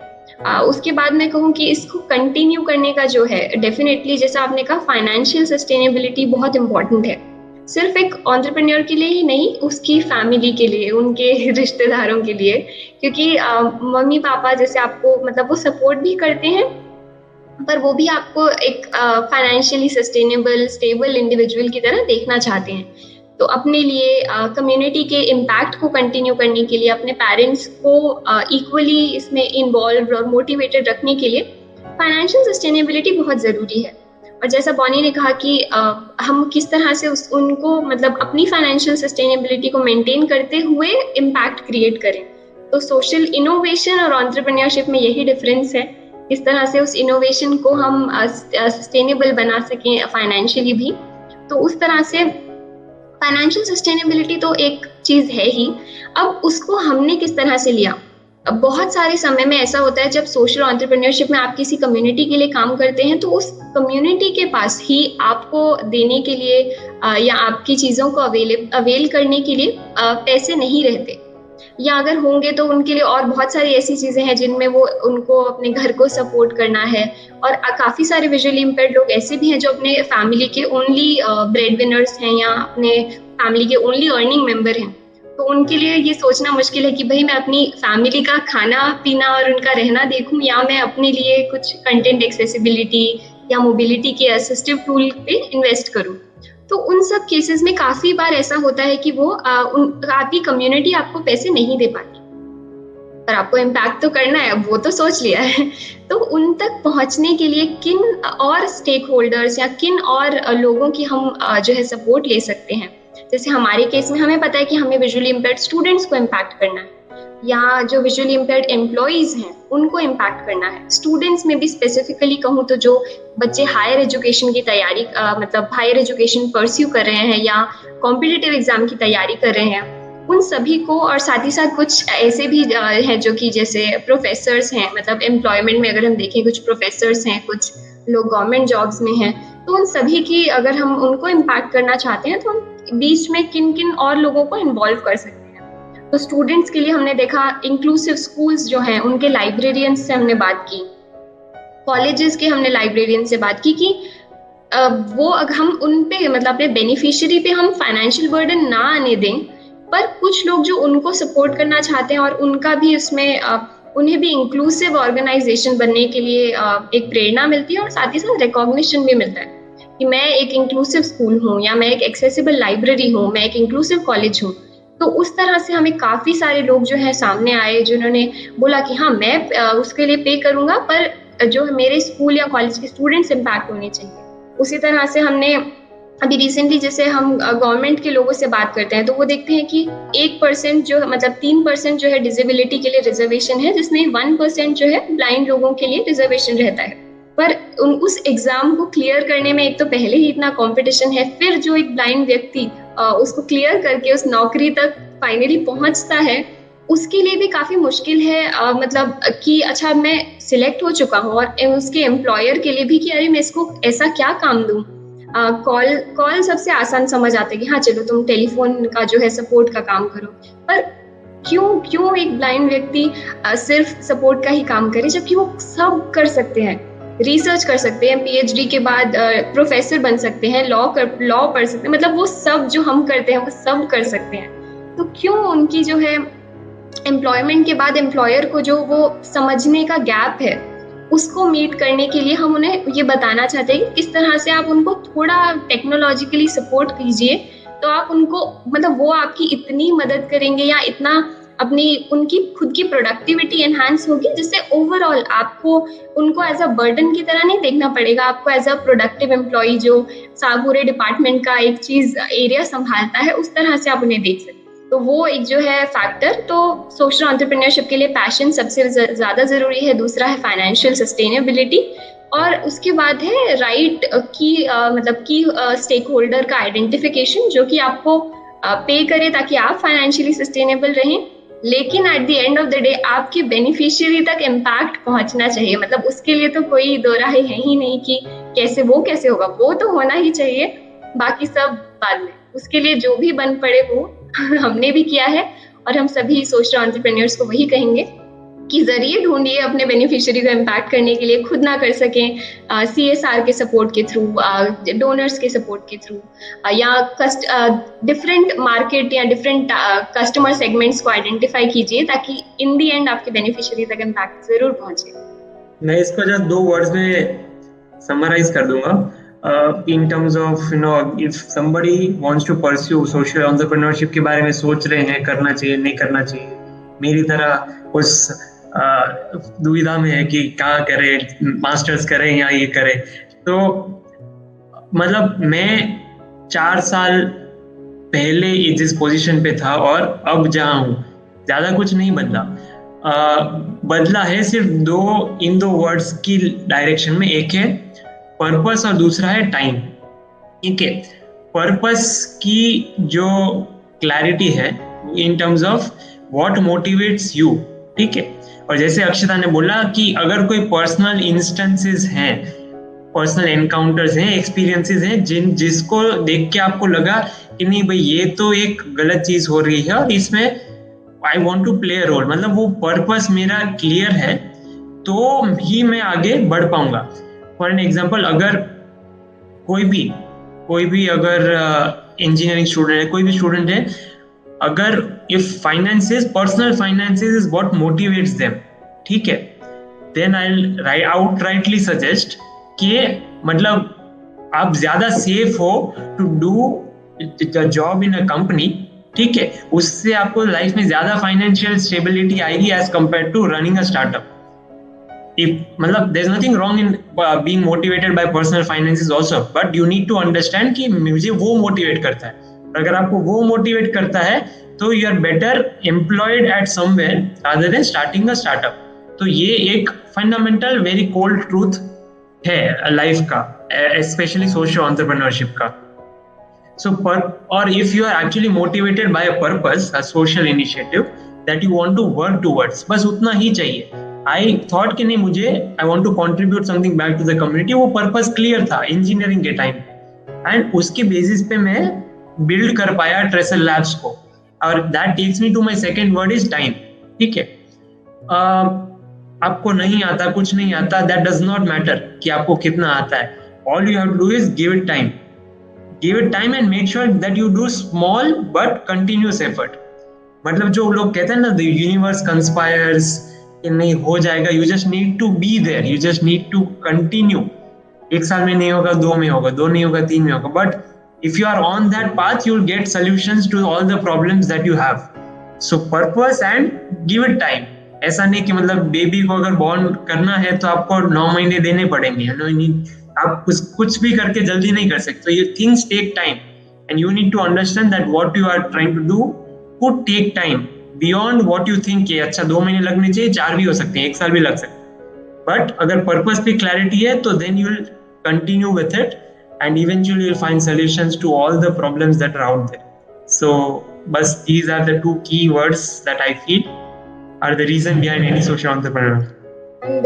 उसके बाद मैं कहूँ कि इसको कंटिन्यू करने का जो है डेफिनेटली जैसा आपने कहा फाइनेंशियल सस्टेनेबिलिटी बहुत इम्पॉर्टेंट है, सिर्फ एक एंटरप्रेन्योर के लिए ही नहीं, उसकी फैमिली के लिए, उनके रिश्तेदारों के लिए, क्योंकि मम्मी पापा जैसे आपको मतलब वो सपोर्ट भी करते हैं पर वो भी आपको एक फाइनेंशियली सस्टेनेबल स्टेबल इंडिविजुअल की तरह देखना चाहते हैं। तो अपने लिए कम्युनिटी के इम्पैक्ट को कंटिन्यू करने के लिए, अपने पेरेंट्स को इक्वली इसमें इन्वॉल्व और मोटिवेटेड रखने के लिए फाइनेंशियल सस्टेनेबिलिटी बहुत ज़रूरी है। और जैसा बॉनी ने कहा कि हम किस तरह से उनको मतलब अपनी फाइनेंशियल सस्टेनेबिलिटी को मेंटेन करते हुए इम्पैक्ट क्रिएट करें, तो सोशल इनोवेशन और एंटरप्रेन्योरशिप में यही डिफरेंस है। इस तरह से उस इनोवेशन को हम सस्टेनेबल बना सकें फाइनेंशियली भी। तो उस तरह से फाइनेंशियल सस्टेनेबिलिटी तो एक चीज़ है ही, अब उसको हमने किस तरह से लिया। अब बहुत सारे समय में ऐसा होता है जब सोशल एंटरप्रेन्योरशिप में आप किसी कम्युनिटी के लिए काम करते हैं तो उस कम्युनिटी के पास ही आपको देने के लिए या आपकी चीज़ों को अवेल करने के लिए पैसे नहीं रहते, या अगर होंगे तो उनके लिए और बहुत सारी ऐसी चीज़ें हैं जिनमें वो उनको अपने घर को सपोर्ट करना है। और काफ़ी सारे विजुअली इम्पेयर्ड लोग ऐसे भी हैं जो अपने फैमिली के ओनली ब्रेड विनर्स हैं या अपने फैमिली के ओनली अर्निंग मेंबर हैं। तो उनके लिए ये सोचना मुश्किल है कि भाई मैं अपनी फैमिली का खाना पीना और उनका रहना देखूं या मैं अपने लिए कुछ कंटेंट एक्सेसिबिलिटी या मोबिलिटी के असिस्टिव टूल पे इन्वेस्ट करूं। तो उन सब केसेस में काफ़ी बार ऐसा होता है कि वो आपकी कम्युनिटी आपको पैसे नहीं दे पाती, पर आपको इम्पैक्ट तो करना है, वो तो सोच लिया है। तो उन तक पहुंचने के लिए किन और स्टेक होल्डर्स या किन और लोगों की हम जो है सपोर्ट ले सकते हैं। जैसे हमारे केस में हमें पता है कि हमें विजुअली इम्पेयर्ड स्टूडेंट्स को इम्पैक्ट करना है, या जो विजुअली इम्पेयर्ड एम्प्लॉइज हैं उनको इम्पैक्ट करना है। स्टूडेंट्स में भी स्पेसिफिकली कहूँ तो जो बच्चे हायर एजुकेशन की तैयारी मतलब हायर एजुकेशन परस्यू कर रहे हैं या कॉम्पिटिटिव एग्जाम की तैयारी कर रहे हैं, उन सभी को, और साथ ही साथ कुछ ऐसे भी हैं जो कि जैसे प्रोफेसर्स हैं, मतलब एम्प्लॉयमेंट में अगर हम देखें कुछ प्रोफेसर्स हैं, कुछ लोग गवर्नमेंट जॉब्स में हैं, तो उन सभी की अगर हम उनको इम्पैक्ट करना चाहते हैं तो हम बीच में किन किन और लोगों को इन्वॉल्व कर सकते हैं। तो स्टूडेंट्स के लिए हमने देखा इंक्लूसिव स्कूल्स जो हैं उनके लाइब्रेरियंस से हमने बात की, कॉलेजेस के हमने लाइब्रेरियन से बात की कि वो अगर हम उन पे मतलब अपने बेनिफिशियरी पे हम फाइनेंशियल बर्डन ना आने दें, पर कुछ लोग जो उनको सपोर्ट करना चाहते हैं और उनका भी उसमें उन्हें भी इंक्लूसिव ऑर्गेनाइजेशन बनने के लिए एक प्रेरणा मिलती है और साथ ही साथ रिकॉग्निशन भी मिलता है कि मैं एक इंक्लूसिव स्कूल हूँ या मैं एक एक्सेसिबल लाइब्रेरी हूँ, मैं एक इंक्लूसिव कॉलेज हूँ। तो उस तरह से हमें काफी सारे लोग जो है सामने आए जिन्होंने बोला कि हाँ मैं उसके लिए पे करूंगा, पर जो मेरे स्कूल या कॉलेज के स्टूडेंट्स इम्पैक्ट होने चाहिए। उसी तरह से हमने अभी रिसेंटली जैसे हम गवर्नमेंट के लोगों से बात करते हैं तो वो देखते हैं कि 1% जो मतलब 3% जो है डिसेबिलिटी के लिए रिजर्वेशन है, जिसमें 1% जो है ब्लाइंड लोगों के लिए रिजर्वेशन रहता है। पर उस एग्जाम को क्लियर करने में एक तो पहले ही इतना कंपटीशन है, फिर जो एक ब्लाइंड व्यक्ति उसको क्लियर करके उस नौकरी तक फाइनली पहुंचता है, उसके लिए भी काफी मुश्किल है। मतलब कि अच्छा मैं सिलेक्ट हो चुका हूँ और उसके एम्प्लॉयर के लिए भी कि अरे मैं इसको ऐसा क्या काम दूं। कॉल सबसे आसान समझ आते कि हाँ चलो तुम टेलीफोन का जो है सपोर्ट का काम करो, पर क्यों एक ब्लाइंड व्यक्ति सिर्फ सपोर्ट का ही काम करे जबकि वो सब कर सकते हैं, रिसर्च कर सकते हैं, पीएचडी के बाद प्रोफेसर बन सकते हैं, लॉ पढ़ सकते हैं, मतलब वो सब जो हम करते हैं वो सब कर सकते हैं। तो क्यों उनकी जो है एम्प्लॉयमेंट के बाद एम्प्लॉयर को जो वो समझने का गैप है उसको मीट करने के लिए हम उन्हें ये बताना चाहते हैं कि किस तरह से आप उनको थोड़ा टेक्नोलॉजिकली सपोर्ट कीजिए, तो आप उनको मतलब वो आपकी इतनी मदद करेंगे या इतना अपनी उनकी खुद की प्रोडक्टिविटी एनहांस होगी, जिससे ओवरऑल आपको उनको एज अ बर्डन की तरह नहीं देखना पड़ेगा, आपको एज अ प्रोडक्टिव एम्प्लॉय जो पूरे डिपार्टमेंट का एक चीज एरिया संभालता है उस तरह से आप उन्हें देख सकते हैं। तो वो एक जो है फैक्टर, तो सोशल एंटरप्रेन्योरशिप के लिए पैशन सबसे ज्यादा जरूरी है। दूसरा है फाइनेंशियल सस्टेनेबिलिटी, और उसके बाद है राइट की मतलब की स्टेक होल्डर का आइडेंटिफिकेशन जो कि आपको पे करे ताकि आप फाइनेंशियली सस्टेनेबल रहें, लेकिन eight the end of the day आपके बेनिफिशियरी तक इम्पैक्ट पहुंचना चाहिए। मतलब उसके लिए तो कोई दो राय है ही नहीं कि कैसे होगा, वो तो होना ही चाहिए, बाकी सब बाद में। उसके लिए जो भी बन पड़े वो हमने भी किया है, और हम सभी सोशल एंटरप्रेन्योर्स को वही कहेंगे कि जरिए ढूंढिए अपने बेनिफिशियरी को इम्पैक्ट करने के लिए। खुद ना कर सकें CSR के सपोर्ट के थ्रू, डोनर्स के सपोर्ट के थ्रू, या डिफरेंट मार्केट या डिफरेंट कस्टमर सेगमेंट्स को आइडेंटिफाई कीजिए ताकि इन दी एंड आपके बेनिफिशियरी तक इम्पैक्ट जरूर पहुंचे। मैं इसको जस्ट 2 वर्ड्स में समराइज कर दूंगा। In terms of if somebody wants to pursue social entrepreneurship के बारे में सोच रहे हैं, करना चाहिए नहीं करना चाहिए, मेरी तरह उस दुविधा में है कि क्या करे, मास्टर्स करें या ये करें, तो मतलब मैं 4 साल पहले जिस पोजीशन पे था और अब जहाँ हूँ ज्यादा कुछ नहीं बदला। बदला है सिर्फ इन दो वर्ड्स की डायरेक्शन में, एक है पर्पस और दूसरा है टाइम। ठीक है, पर्पस की जो क्लैरिटी है in terms of what motivates you, ठीक है। और जैसे अक्षता ने बोला कि अगर कोई पर्सनल इंस्टेंसेस हैं, पर्सनल एनकाउंटर्स हैं, एक्सपीरियंसेस हैं जिसको देख के आपको लगा कि नहीं भाई ये तो एक गलत चीज हो रही है और इसमें I want to play a role, मतलब वो पर्पस मेरा क्लियर है तो ही मैं आगे बढ़ पाऊंगा। फॉर एन एग्जाम्पल, अगर कोई भी अगर इंजीनियरिंग स्टूडेंट है, कोई भी स्टूडेंट है, अगर if finances, personal finances is what motivates them, ठीक है, देन आई आउटराइटली सजेस्ट कि मतलब आप ज्यादा सेफ हो to do the job in a company, ठीक है, उससे आपको लाइफ में ज्यादा फाइनेंशियल स्टेबिलिटी आएगी as compare to running a startup. मतलब there's nothing wrong in being motivated by personal finances also, but you need to understand कि मुझे वो मोटिवेट करता है। अगर आपको वो मोटिवेट करता है तो you are better employed at somewhere rather than starting a startup। तो ये एक फंडामेंटल वेरी कोल्ड ट्रूथ है लाइफ का, स्पेशली सोशल एंटरप्रेन्योरशिप का। और if you are actually motivated by a purpose, a social initiative that you want to work towards, बस उतना ही चाहिए। आई थॉट कि नहीं मुझे I want to contribute something back to the community, वो purpose clear था इंजीनियरिंग के time, and उसके बेसिस पे मैं बिल्ड कर पाया ट्रेसल लैब्स को। और that takes me to my second word is time. ठीक है, आपको नहीं आता, कुछ नहीं आता, दैट डज नॉट मैटर कि आपको कितना आता है। All you have to do is give it time and make sure that you do small but continuous effort. मतलब जो लोग कहते हैं ना, द यूनिवर्स कंस्पायर्स, नहीं हो जाएगा, you just need to be there, you just need to continue. 1 साल में नहीं होगा, 2 में होगा, 2 नहीं होगा, 3 में होगा, but if you are on that path, you'll get solutions to all the problems that you have. So purpose and give it time. ऐसा नहीं कि मतलब बेबी को अगर बॉर्न करना है तो आपको 9 महीने देने पड़ेंगे, आप कुछ भी करके जल्दी नहीं कर सकते. So things take time and you need to understand that what you are trying to do would take time beyond what you think कि अच्छा 2 महीने लगने चाहिए, 4 भी हो सकते हैं, 1 साल भी लग सकते हैं. बट अगर पर्पस पे क्लैरिटी है तो then you will continue with it and eventually you'll find solutions to all the problems that are out there. So bas these are the 2 key words that I feel are the reason behind any social entrepreneur. And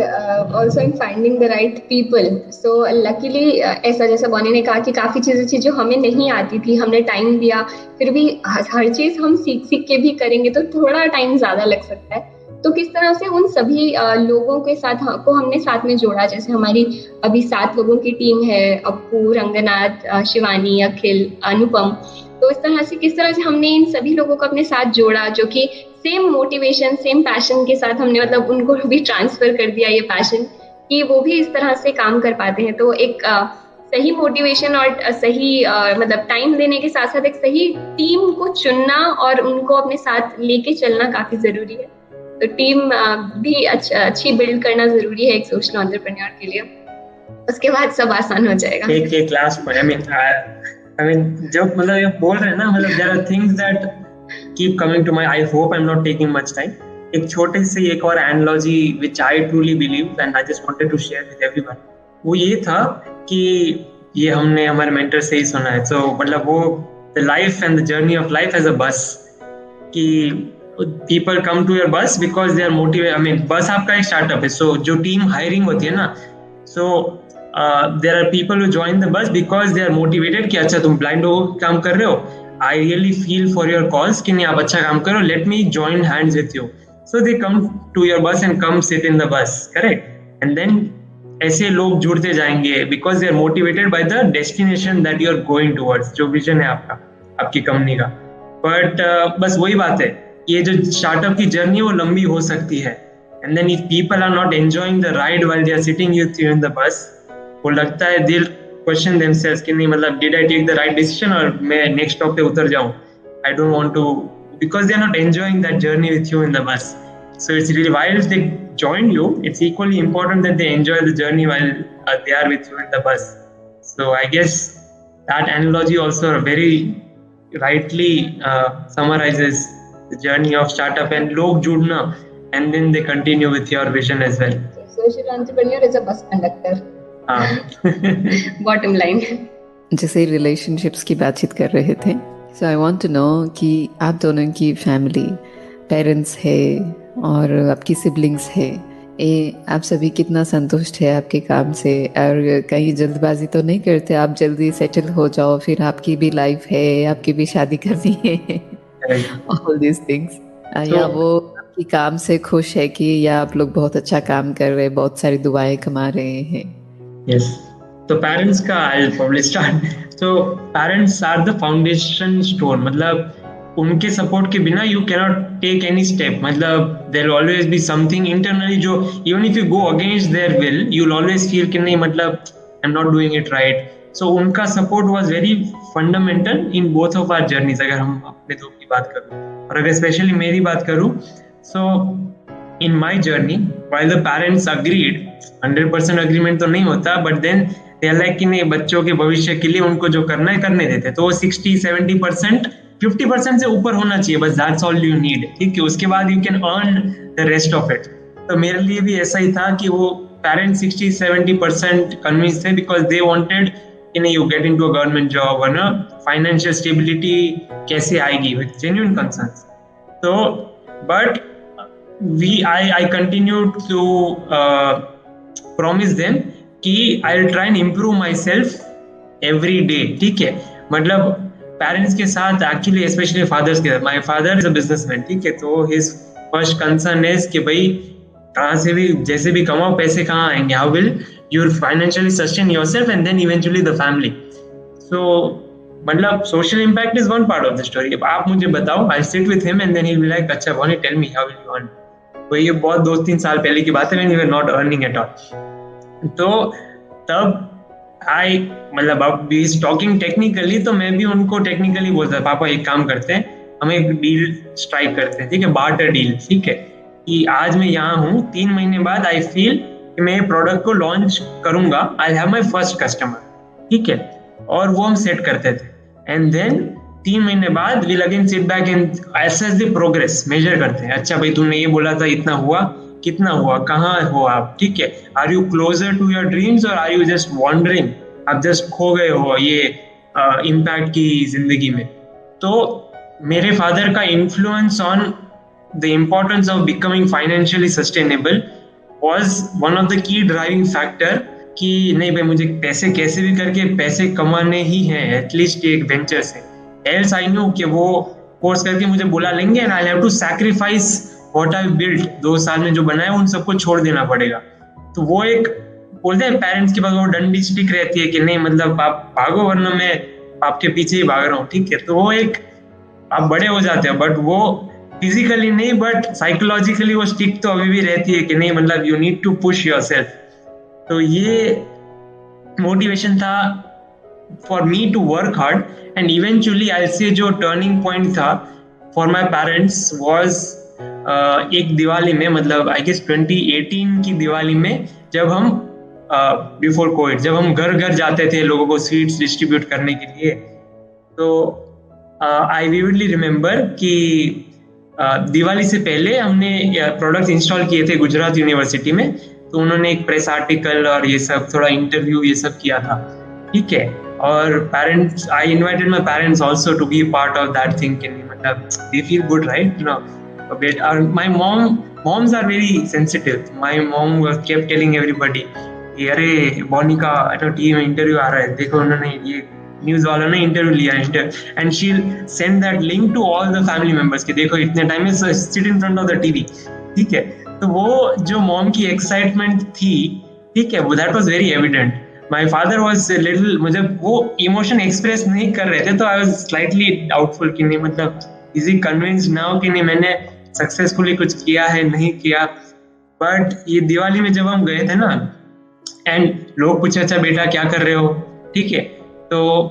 also in finding the right people. So luckily ऐसा जैसा Bonnie ने कहा कि काफी चीजें थी जो हमें नहीं आती थी, हमने टाइम दिया, फिर भी हर चीज हम सीख के भी करेंगे तो थोड़ा टाइम ज्यादा लग सकता है. तो किस तरह से उन सभी लोगों के साथ को हमने साथ में जोड़ा. जैसे हमारी अभी 7 लोगों की टीम है, अप्पू, रंगनाथ, शिवानी, अखिल, अनुपम. तो इस तरह से किस तरह से हमने इन सभी लोगों को अपने साथ जोड़ा जो कि सेम मोटिवेशन, सेम पैशन के साथ हमने मतलब उनको भी ट्रांसफर कर दिया ये पैशन कि वो भी इस तरह से काम कर पाते हैं. तो एक सही मोटिवेशन और सही मतलब टाइम देने के साथ साथ एक सही टीम को चुनना और उनको अपने साथ लेके चलना काफी जरूरी है. तो टीम भी अच्छी बिल्ड करना जरूरी है एक सोशल एंटरप्रेन्योर के लिए. उसके बाद सब आसान हो जाएगा. एक क्लास पर I mean जब मतलब ये बोल रहे हैं ना, मतलब there are things that keep coming to my. I hope I'm not taking much time. एक छोटे से एक और analogy which I truly believe and I just wanted to share with everyone. वो ये था कि ये हमने हमारे मेंटर से ही सुना है. So मतलब वो the life and the journey of life as a bus कि people come to your bus because they are motivated. I mean bus आपका एक startup है, so जो team hiring होती है ना, so there are people who join the bus because they are motivated कि अच्छा तुम blind हो काम कर रहे हो, I really feel for your cause कि नहीं आप अच्छा काम करो, let me join hands with you. So they come to your bus and come sit in the bus, correct? And then ऐसे लोग जुड़ते जाएंगे because they are motivated by the destination that you are going towards, जो vision है आपका, आपकी company का. But बस वही बात है, ये जो स्टार्टअप की जर्नी वो लंबी हो सकती है. And then if people are not enjoying the ride while they are sitting with you in the bus, वो लगता है they'll question themselves कि नहीं मतलब did I take the right decision और मैं next stop पे उतर जाऊँ. I don't want to, because they are not enjoying that journey with you in the bus. So it's really, while they join you, it's equally important that they enjoy the journey while they are with you in the bus. So I guess that analogy also very rightly summarizes the journey of startup and log judna, and then they continue with your vision as well. Social entrepreneur is a bus conductor. Bottom line. जैसे relationships की बातचीत कर रहे थे, so I want to know कि आप दोनों की फैमिली, पेरेंट्स है और आपकी सिबलिंग्स है, ये आप सभी कितना संतुष्ट है आपके काम से, और कहीं जल्दबाजी तो नहीं करते आप जल्दी सेटल हो जाओ, फिर आपकी भी लाइफ है, आपकी भी शादी करनी है, all these things. या वो आपकी काम से खुश है कि या आप लोग बहुत अच्छा काम कर रहे हैं, बहुत सारी दुआएं कमा रहे हैं? Yes. तो पेरेंट्स का I'll probably start. So parents are the foundation stone. मतलब उनके सपोर्ट के बिना you cannot take any step. मतलब there will always be something internally जो even if you go against their will, you'll always feel कि नहीं मतलब I'm not doing it right. So उनका support was very fundamental in both of our journeys. अगर हम अपने दो की बात करूँ और अगर स्पेशली मेरी बात करूँ, so in my journey, while the parents agreed, 100% agreement तो नहीं होता, but then they are like कि नहीं बच्चों के भविष्य के लिए उनको जो करना है करने देते, तो 60-70%, 50% से ऊपर होना चाहिए बस, that's all you need. ठीक है, उसके बाद you can earn the rest of it. तो मेरे लिए भी ऐसा ही था कि वो parents 60-70% convinced थे because they wanted कि नहीं you get into a government job और ना financial stability कैसे आएगी, with genuine concerns. So but I continued to promise them कि I'll try and improve myself every day. ठीक है, मतलब पेरेंट्स के साथ एक्चुअली स्पेशली फादर्स के साथ, my father is a businessman, ठीक है, तो हिज फर्स्ट कंसर्न इज कि भाई कहाँ से भी जैसे भी कमाओ पैसे कहाँ आएंगे, how will you financially sustain yourself and then eventually the family. So मतलब social impact is one part of the story. अब आप मुझे बताओ, I sit with him and then he will be like अच्छा Boni tell me how will you earn. तो ये बहुत 2-3 साल पहले की बात है, when you were not earning at all. तो तब आई मतलब अब इज टॉकिंग टेक्निकली, तो मैं भी उनको टेक्निकली बोलता, पापा एक काम करते हैं, हम एक डील स्ट्राइक करते हैं, ठीक है, बार्टर डील, ठीक है, कि आज मैं यहाँ हूँ, 3 महीने बाद आई फील कि मैं प्रोडक्ट को लॉन्च करूंगा, I have my first customer, ठीक है, और वो हम सेट करते थे, एंड देन 3 महीने बाद we'll again sit back and assess the progress, measure करते हैं, अच्छा भाई तुमने ये बोला था इतना हुआ, कितना हुआ, कहाँ हो आप, ठीक है, are you closer to your dreams और आर यू जस्ट वॉन्डरिंग, आप जस्ट खो गए हो ये इम्पैक्ट की जिंदगी में। तो मेरे फादर का influence on the importance of becoming financially sustainable was one of the key driving factor, कि नहीं भाई मुझे पैसे कैसे भी करके पैसे कमाने ही हैं, एटलीस्ट एक वेंचर से, एल्स आई नो कि वो कोर्स करके मुझे बुला लेंगे and I have to sacrifice what I built, 2 साल में जो बनाया उन सबको छोड़ देना पड़ेगा। तो वो एक बोलते हैं पेरेंट्स के पास वो डंडी स्टिक रहती है कि नहीं मतलब आप भागो वरना मैं आपके पीछे ही भाग रहा हूँ, ठीक है, तो वो एक आप बड़े हो जाते हो, बट वो फिजिकली नहीं बट साइकोलॉजिकली वो स्टिक तो अभी भी रहती है कि नहीं मतलब you need to push yourself. तो ये मोटिवेशन था for me to work hard, and eventually I say जो टर्निंग पॉइंट था फॉर माई पेरेंट्स वाज एक दिवाली में, मतलब आई गेस 2018 की दिवाली में, जब हम बिफोर कोविड जब हम घर घर जाते थे लोगों को स्वीट्स डिस्ट्रीब्यूट करने के लिए, तो आई विविडली रिमेम्बर कि दिवाली से पहले हमने प्रोडक्ट्स इंस्टॉल किए थे गुजरात यूनिवर्सिटी में, तो उन्होंने एक प्रेस आर्टिकल और ये सब थोड़ा इंटरव्यू ये सब किया था, ठीक है, और parents I invited my parents also to be part of that thing, मतलब they feel good right, you know, my moms are very sensitive. My mom kept telling everybody कि अरे बॉनी का टीवी में इंटरव्यू आ रहा है, देखो उन्होंने ये न्यूज वालों ने इंटरव्यू लिया, and she send that link to all the family members कि देखो इतने टाइम में sit in front of the TV, ठीक है, तो वो जो मॉम की एक्साइटमेंट थी, ठीक है, वो that was very evident. My father was little, मुझे वो इमोशन एक्सप्रेस नहीं कर रहे थे, तो आई वाज स्लाइटली डाउटफुल कि नहीं मतलब इज ही कन्विंस्ड नाउ कि नहीं मैंने सक्सेसफुली कुछ किया है नहीं किया। बट ये दिवाली में जब हम गए थे ना, एंड लोग पूछे अच्छा बेटा क्या कर रहे हो, ठीक है, तो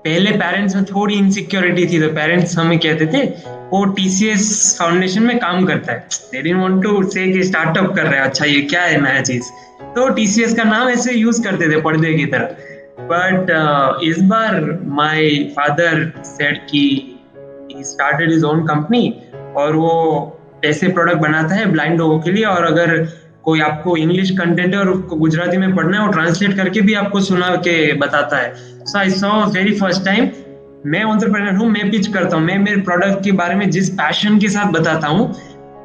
पहले पेरेंट्स में थोड़ी इनसिक्योरिटी थी, तो पेरेंट्स हमें कहते थे वो TCS फाउंडेशन में काम करता है, दे डिडंट वांट टू से कि स्टार्टअप कर रहा है, अच्छा ये क्या है नया चीज, तो TCS का नाम ऐसे यूज करते थे पर्दे की तरह। बट इस बार माय फादर सेड कि he started his own company और वो ऐसे प्रोडक्ट बनाता है ब्लाइंड लोगों के लिए, और अगर कोई आपको इंग्लिश कंटेंट है और उसको गुजराती में पढ़ना है वो ट्रांसलेट करके भी आपको सुना के बताता है। So I saw very first time, मैं एंटरप्रेन्योर हूँ, मैं पिच करता हूँ, मैं मेरे प्रोडक्ट के बारे में जिस पैशन के साथ बताता हूँ,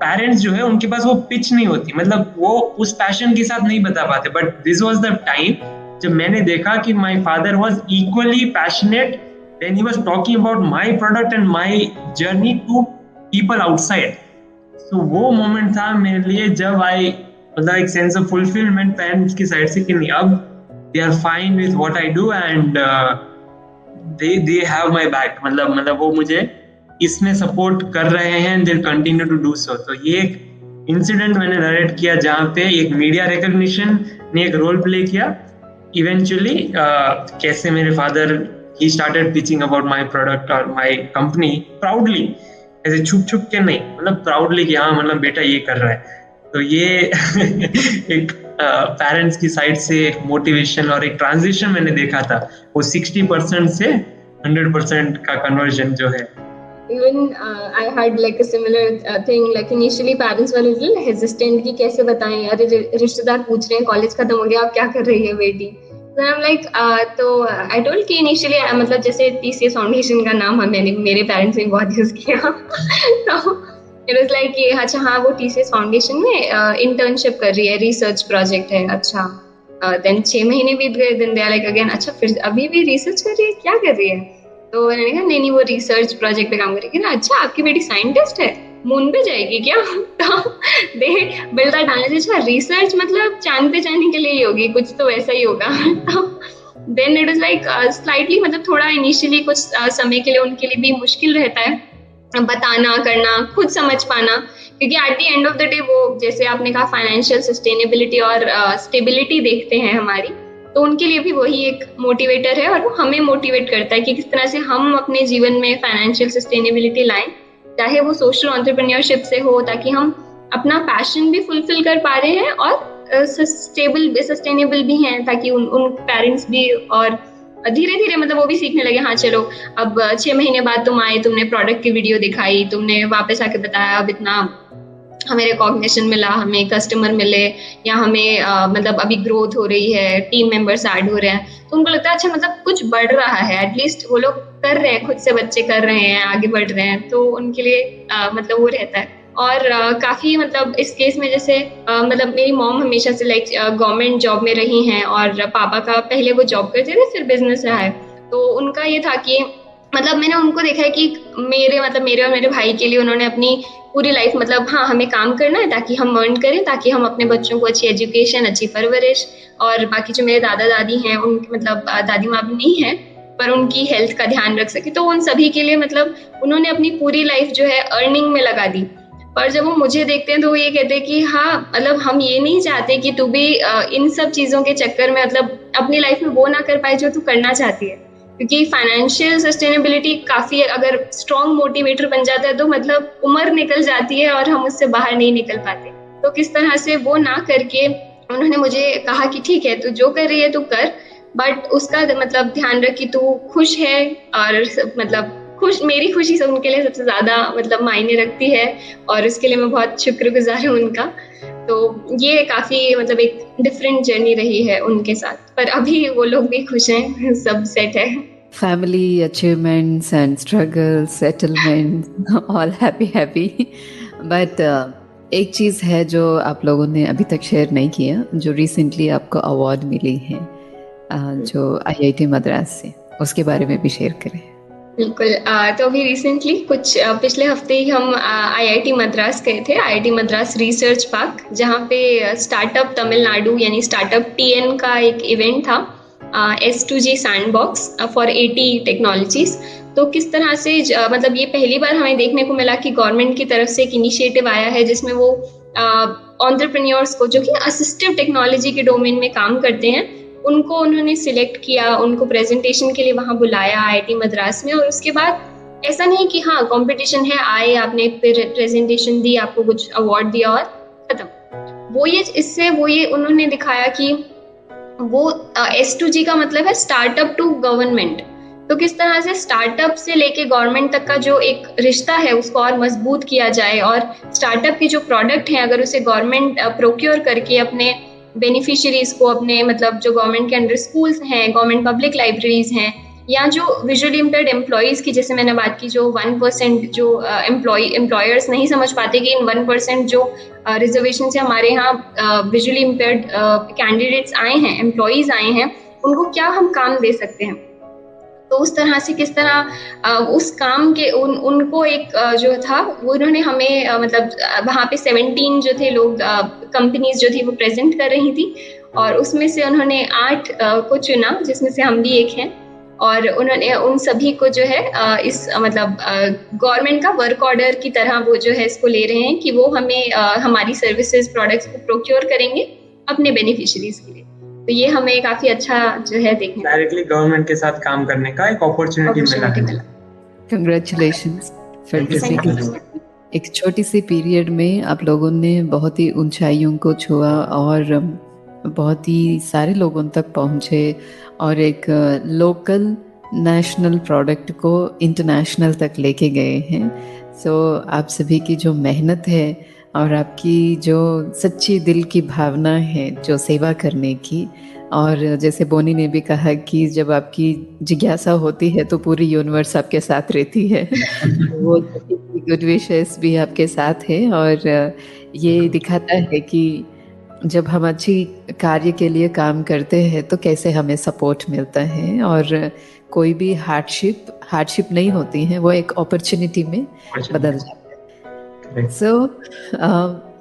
पेरेंट्स जो है उनके पास वो पिच नहीं होती, मतलब वो उस पैशन के साथ नहीं बता पाते। But this was the time जब मैंने देखा कि my father was equally passionate when he was talking about my product and my journey to people outside. तो वो मोमेंट था मेरे लिए जब आई मतलब एक सेंस ऑफ फुलफिलमेंट पेरेंट्स की साइड से कि नहीं अब they are fine with what I do and they have my back, मतलब वो मुझे इसमें सपोर्ट कर रहे हैं, they continue to do so. तो ये एक इंसिडेंट मैंने नरेट किया जहाँ पे एक मीडिया रिकॉग्निशन ने एक रोल प्ले किया। इवेंचुअली कैसे मेरे father he started teaching about my product और माय कंपनी प्राउडली, ऐसे छुप छुप के नहीं, मतलब प्राउडली कि हाँ मतलब बेटा ये कर रहा है। तो ये एक पेरेंट्स की साइड से एक मोटिवेशन और एक ट्रांजिशन मैंने देखा था, वो 60% से 100% का कन्वर्जन जो है। Even I had like a similar thing, like initially parents were a little hesitant कि कैसे बताएं, अरे रिश्तेदार पूछ रहे हैं कॉलेज खत्म हो गया अब क्या कर रही है बेटी। Then I'm like तो I told कि initially मतलब जैसे TCS फाउंडेशन का नाम मैंने मेरे पेरेंट्स ने बहुत यूज किया तो it was like कि अच्छा हाँ वो TCS फाउंडेशन में इंटर्नशिप कर रही है, रिसर्च प्रोजेक्ट है, अच्छा देन 6 महीने बीत गए, then they are like again अच्छा फिर अभी भी रिसर्च कर रही है, क्या कर रही है? तो मैंने कहा नहीं वो रिसर्च प्रोजेक्ट पे काम करेगी ना। अच्छा आपकी बेटी साइंटिस्ट है, मून पे जाएगी क्या? तो दे बिल्ड दैट नॉलेज। अच्छा रिसर्च मतलब चांद पे जाने के लिए ही होगी, कुछ तो वैसा ही होगा। तो then it is like slightly मतलब थोड़ा इनिशियली कुछ समय के लिए उनके लिए भी मुश्किल रहता है बताना करना, खुद समझ पाना, क्योंकि eight the end of the day वो जैसे आपने कहा फाइनेंशियल सस्टेनेबिलिटी और स्टेबिलिटी देखते हैं हमारी। तो उनके लिए भी वही एक मोटिवेटर है और वो हमें मोटिवेट करता है कि किस तरह से हम अपने जीवन में फाइनेंशियल सस्टेनेबिलिटी लाएं, चाहे वो सोशल एंटरप्रेन्योरशिप से हो, ताकि हम अपना पैशन भी फुलफिल कर पा रहे हैं और सस्टेनेबल भी हैं, ताकि उन पेरेंट्स भी और धीरे धीरे मतलब वो भी सीखने लगे, हाँ चलो अब 6 महीने बाद तुम आए, तुमने प्रोडक्ट की वीडियो दिखाई, तुमने वापस आके बताया, अब इतना हमें रिकॉग्निशन मिला, हमें कस्टमर मिले, या हमें मतलब अभी ग्रोथ हो रही है, टीम मेंबर्स ऐड हो रहे हैं, तो उनको लगता है अच्छा मतलब कुछ बढ़ रहा है, एटलीस्ट वो लोग कर रहे हैं, खुद से बच्चे कर रहे हैं, आगे बढ़ रहे हैं, तो उनके लिए मतलब वो रहता है। और काफी मतलब इस केस में जैसे मतलब मेरी मॉम हमेशा से लाइक गवर्नमेंट जॉब में रही हैं और पापा का पहले वो जॉब करते थे, फिर बिजनेस रहा है, तो उनका ये था कि मतलब मैंने उनको देखा है कि मेरे और मेरे भाई के लिए उन्होंने अपनी पूरी लाइफ मतलब हाँ हमें काम करना है ताकि हम अर्न करें, ताकि हम अपने बच्चों को अच्छी एजुकेशन, अच्छी परवरिश, और बाकी जो मेरे दादा दादी हैं उनके मतलब दादी माँ भी नहीं है पर उनकी हेल्थ का ध्यान रख सके, तो उन सभी के लिए मतलब उन्होंने अपनी पूरी लाइफ जो है अर्निंग में लगा दी। और जब वो मुझे देखते हैं तो वो ये कहते हैं कि हाँ मतलब हम ये नहीं चाहते कि तू भी इन सब चीजों के चक्कर में मतलब अपनी लाइफ में वो ना कर पाए जो तू करना चाहती है, क्योंकि फाइनेंशियल सस्टेनेबिलिटी काफी अगर स्ट्रॉन्ग मोटिवेटर बन जाता है तो मतलब उम्र निकल जाती है और हम उससे बाहर नहीं निकल पाते। तो किस तरह से वो ना करके उन्होंने मुझे कहा कि ठीक है तू जो कर रही है तू कर, बट उसका मतलब ध्यान रख कि तू खुश है, और मतलब मेरी खुशी से उनके लिए सबसे ज्यादा मतलब मायने रखती है, और इसके लिए मैं बहुत शुक्रगुजार हूँ उनका। तो ये काफी मतलब एक डिफरेंट जर्नी रही है उनके साथ, पर अभी वो लोग भी खुश हैं, सब सेट है। Family achievements and struggles, settlement, all happy. But एक चीज़ है जो आप लोगों ने अभी तक शेयर नहीं किया, जो रिसेंटली आपको अवार्ड मिली है जो IIT मद्रास से, उसके बारे में भी शेयर करें। बिल्कुल, तो अभी रिसेंटली कुछ पिछले हफ्ते ही हम IIT मद्रास गए थे, IIT मद्रास रिसर्च पार्क, जहाँ पे स्टार्टअप तमिलनाडु यानी स्टार्टअप TN का एक इवेंट था, S2G सैंडबॉक्स फॉर 80 टेक्नोलॉजीज। तो किस तरह से मतलब ये पहली बार हमें देखने को मिला कि गवर्नमेंट की तरफ से एक इनिशिएटिव आया है जिसमें वो एंटरप्रेन्योर्स को जो कि असिस्टिव टेक्नोलॉजी के डोमेन में काम करते हैं उनको उन्होंने सिलेक्ट किया, उनको प्रेजेंटेशन के लिए वहां बुलाया IIT मद्रास में, और उसके बाद ऐसा नहीं कि हाँ कंपटीशन है, आए आपने फिर प्रेजेंटेशन दी, आपको कुछ अवार्ड दिया और खत्म। वो ये उन्होंने दिखाया कि वो S2G का मतलब है स्टार्टअप टू गवर्नमेंट। तो किस तरह से स्टार्टअप से लेके गवर्नमेंट तक का जो एक रिश्ता है उसको और मजबूत किया जाए, और स्टार्टअप के जो प्रोडक्ट हैं अगर उसे गवर्नमेंट प्रोक्योर करके अपने बेनिफिशियरीज को, अपने मतलब जो गवर्नमेंट के अंडर स्कूल्स हैं, गवर्नमेंट पब्लिक लाइब्रेरीज हैं, या जो विजुअली इम्पेयर्ड एम्प्लॉयज की जैसे मैंने बात की, जो 1% जो एम्प्लॉयर्स नहीं समझ पाते कि इन 1% जो रिजर्वेशन से हमारे यहाँ विजुअली इम्पेयर्ड कैंडिडेट्स आए हैं, एम्प्लॉयज आए हैं, उनको क्या हम काम दे सकते हैं। तो उस तरह से किस तरह उस काम के उनको एक जो था वो उन्होंने हमें मतलब वहाँ पे 17 जो थे लोग, कंपनीज जो थी वो प्रेजेंट कर रही थी, और उसमें से उन्होंने 8 को चुना जिसमें से हम भी एक हैं, और उन्होंने उन सभी को जो है इस मतलब गवर्नमेंट का वर्क ऑर्डर की तरह वो जो है इसको ले रहे हैं कि वो हमें हमारी सर्विसेज प्रोडक्ट्स को प्रोक्योर करेंगे अपने बेनिफिशियरीज के लिए। तो ये हमें काफी अच्छा जो है देखने डायरेक्टली गवर्नमेंट के साथ काम करने का एक अपॉर्चुनिटी मिला। Congratulations for this. एक छोटी सी पीरियड में आप लोगों ने बहुत ही ऊंचाइयों को छुआ और बहुत ही सारे लोगों तक पहुंचे, और एक लोकल नेशनल प्रोडक्ट को इंटरनेशनल तक लेके गए हैं। सो आप सभी की जो मेहनत है और आपकी जो सच्ची दिल की भावना है जो सेवा करने की, और जैसे बोनी ने भी कहा कि जब आपकी जिज्ञासा होती है तो पूरी यूनिवर्स आपके साथ रहती है वो गुड विशेस भी आपके साथ है, और ये दिखाता है कि जब हम अच्छी कार्य के लिए काम करते हैं तो कैसे हमें सपोर्ट मिलता है, और कोई भी हार्डशिप नहीं होती है, वो एक अपॉर्चुनिटी में बदल जाता है। सो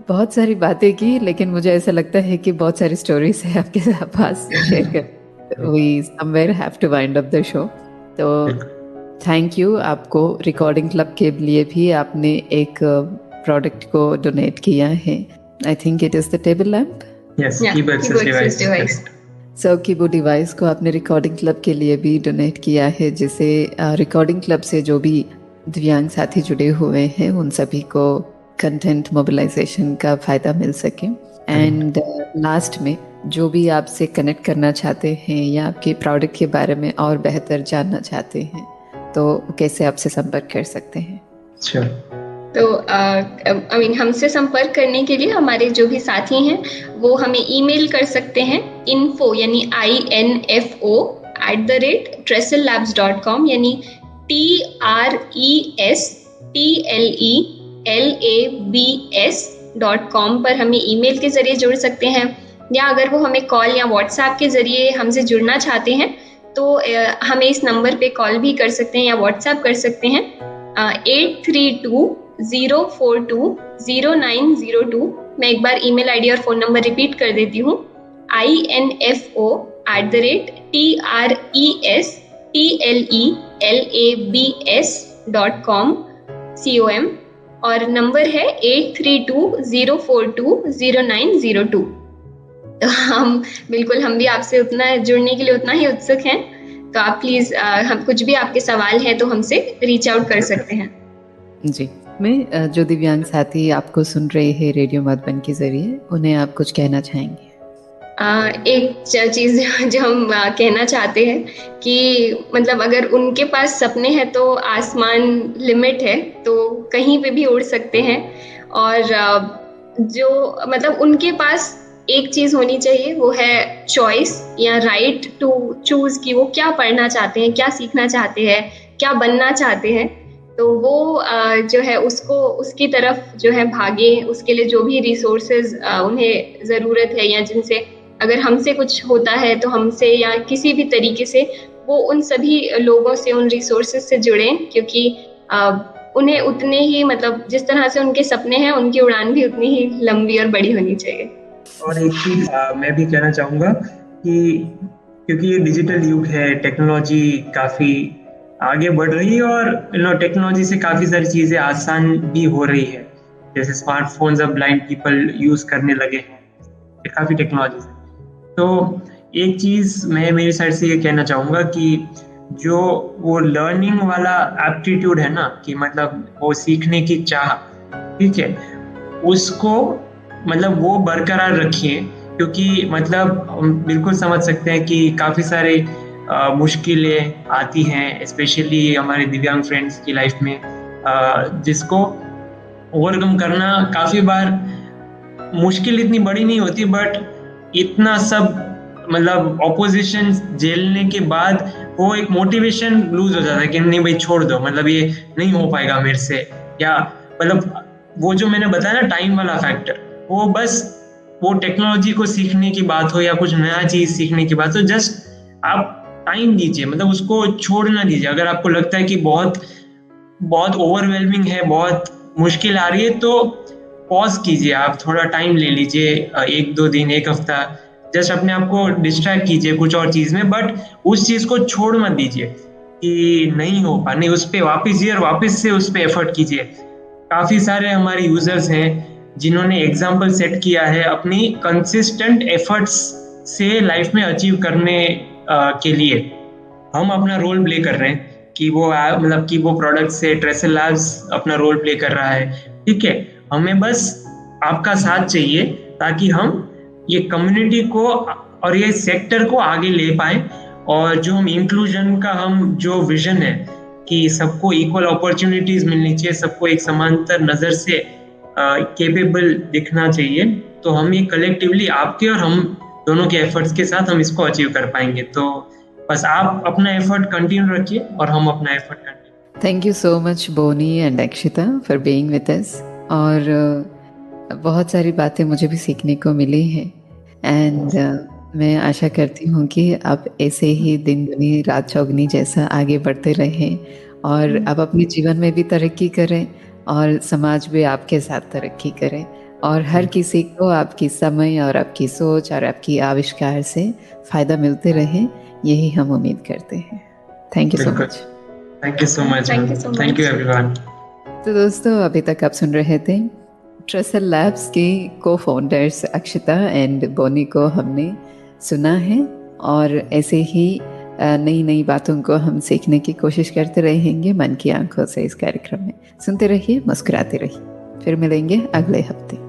बहुत सारी बातें की, लेकिन मुझे ऐसा लगता है कि बहुत सारी स्टोरीज है आपके पास शेयर कर। We somewhere have to wind up the show. तो थैंक यू आपको। रिकॉर्डिंग क्लब के लिए भी आपने एक प्रोडक्ट को डोनेट किया है। I think it is the table lamp. Yes, keyboard device. 100 की वो डिवाइस को आपने रिकॉर्डिंग क्लब के लिए भी डोनेट किया है, जिससे रिकॉर्डिंग क्लब से जो भी दिव्यांग साथी जुड़े हुए हैं उन सभी को कंटेंट मोबिलाइजेशन का फ़ायदा मिल सके। एंड लास्ट में जो भी आपसे कनेक्ट करना चाहते हैं या आपके प्रोडक्ट के बारे में और बेहतर जानना चाहते हैं तो कैसे आपसे संपर्क कर सकते हैं? अच्छा, तो हमसे संपर्क करने के लिए हमारे जो भी साथी हैं वो हमें ईमेल कर सकते हैं info यानी INFO @tresellabs.com यानी TRESSLABS.com पर हमें ईमेल के जरिए जुड़ सकते हैं, या अगर वो हमें कॉल या व्हाट्सएप के जरिए हमसे जुड़ना चाहते हैं तो हमें इस नंबर पे कॉल भी कर सकते हैं या व्हाट्सएप कर सकते हैं 8320420902। मैं एक बार ईमेल आईडी और फोन नंबर रिपीट कर देती हूँ, INFO @TRESSLABS.com और नंबर है 8320420902। तो हम भी आपसे उतना जुड़ने के लिए उतना ही उत्सुक हैं, तो आप प्लीज हम कुछ भी आपके सवाल हैं तो हमसे रीच आउट कर सकते हैं। जी, मैं जो दिव्यांग साथी आपको सुन रहे हैं रेडियो मधुबन के जरिए, उन्हें आप कुछ कहना चाहेंगे? एक चीज जो हम कहना चाहते हैं कि मतलब अगर उनके पास सपने हैं तो आसमान लिमिट है, तो कहीं पे भी उड़ सकते हैं। और जो मतलब उनके पास एक चीज होनी चाहिए, वो है चॉइस या राइट टू चूज कि वो क्या पढ़ना चाहते हैं, क्या सीखना चाहते हैं, क्या बनना चाहते हैं। तो वो जो है उसको उसकी तरफ जो है भागे, उसके लिए जो भी रिसोर्सेज उन्हें ज़रूरत है या जिनसे अगर हमसे कुछ होता है तो हमसे या किसी भी तरीके से वो उन सभी लोगों से, उन रिसोर्सेज से जुड़ें, क्योंकि उन्हें उतने ही मतलब जिस तरह से उनके सपने हैं उनकी उड़ान भी उतनी ही लंबी और बड़ी होनी चाहिए। और एक चीज मैं भी कहना चाहूँगा कि क्योंकि ये डिजिटल युग है, टेक्नोलॉजी काफ़ी आगे बढ़ रही है और टेक्नोलॉजी से काफ़ी सारी चीज़ें आसान भी हो रही है। जैसे स्मार्टफोन्स अब ब्लाइंड पीपल यूज़ करने लगे हैं, काफ़ी टेक्नोलॉजी से। तो एक चीज़ मैं मेरी साइड से ये कहना चाहूँगा कि जो वो लर्निंग वाला एप्टीट्यूड है ना, कि मतलब वो सीखने की चाह, ठीक है, उसको मतलब वो बरकरार रखिए, क्योंकि मतलब हम बिल्कुल समझ सकते हैं कि काफ़ी सारे मुश्किलें आती हैं, स्पेशली हमारे दिव्यांग फ्रेंड्स की लाइफ में, जिसको ओवरकम करना काफ़ी बार मुश्किल इतनी बड़ी नहीं होती, बट इतना सब मतलब ऑपोजिशन झेलने के बाद वो एक मोटिवेशन लूज हो जाता है कि नहीं भाई छोड़ दो, मतलब ये नहीं हो पाएगा मेरे से, या मतलब वो जो मैंने बताया ना टाइम वाला फैक्टर, वो बस वो टेक्नोलॉजी को सीखने की बात हो या कुछ नया चीज सीखने की बात हो, जस्ट आप टाइम दीजिए, मतलब उसको छोड़ ना दीजिए। अगर आपको लगता है कि बहुत बहुत ओवरवेलमिंग है, बहुत मुश्किल आ रही है, तो पॉज कीजिए, आप थोड़ा टाइम ले लीजिए, 1-2 दिन, 1 हफ्ता, जस्ट अपने आप को डिस्ट्रैक्ट कीजिए कुछ और चीज में, बट उस चीज को छोड़ मत दीजिए कि नहीं हो पा, नहीं, उस पर वापस से उस पर एफर्ट कीजिए। काफी सारे हमारे यूजर्स हैं जिन्होंने एग्जाम्पल सेट किया है अपनी कंसिस्टेंट एफर्ट्स से लाइफ में अचीव करने के लिए। हम अपना रोल प्ले कर रहे हैं कि वो मतलब कि वो प्रोडक्ट से ट्रेसल लैब्स अपना रोल प्ले कर रहा है, ठीक है। हमें बस आपका साथ चाहिए ताकि हम ये कम्युनिटी को और ये सेक्टर को आगे ले पाए, और जो हम इंक्लूजन का हम जो विजन है कि सबको इक्वल अपॉर्चुनिटीज मिलनी चाहिए, सबको एक समांतर नजर से कैपेबल दिखना चाहिए, तो हम ये कलेक्टिवली आपके और हम दोनों के एफर्ट्स के साथ हम इसको अचीव कर पाएंगे। तो बस आप अपना एफर्ट कंटिन्यू रखिए और हम अपना effort continue. Thank you so much Bonnie and Akshita for being with us. और बहुत सारी बातें मुझे भी सीखने को मिली हैं, एंड मैं आशा करती हूँ कि आप ऐसे ही दिन दुनी रात चौगनी जैसा आगे बढ़ते रहें और आप अपने जीवन में भी तरक्की करें और समाज भी आपके साथ तरक्की करें, और हर किसी को आपकी समय और आपकी सोच और आपकी आविष्कार से फ़ायदा मिलते रहे, यही हम उम्मीद करते हैं। Thank you so much. Thank you so much. Thank you everyone. तो दोस्तों, अभी तक आप सुन रहे थे ट्रेसल लैब्स की को फाउंडर्स अक्षिता एंड बोनी को हमने सुना है और ऐसे ही नई नई बातों को हम सीखने की कोशिश करते रहेंगे मन की आंखों से इस कार्यक्रम में। सुनते रहिए, मुस्कुराते रहिए। फिर मिलेंगे अगले हफ्ते।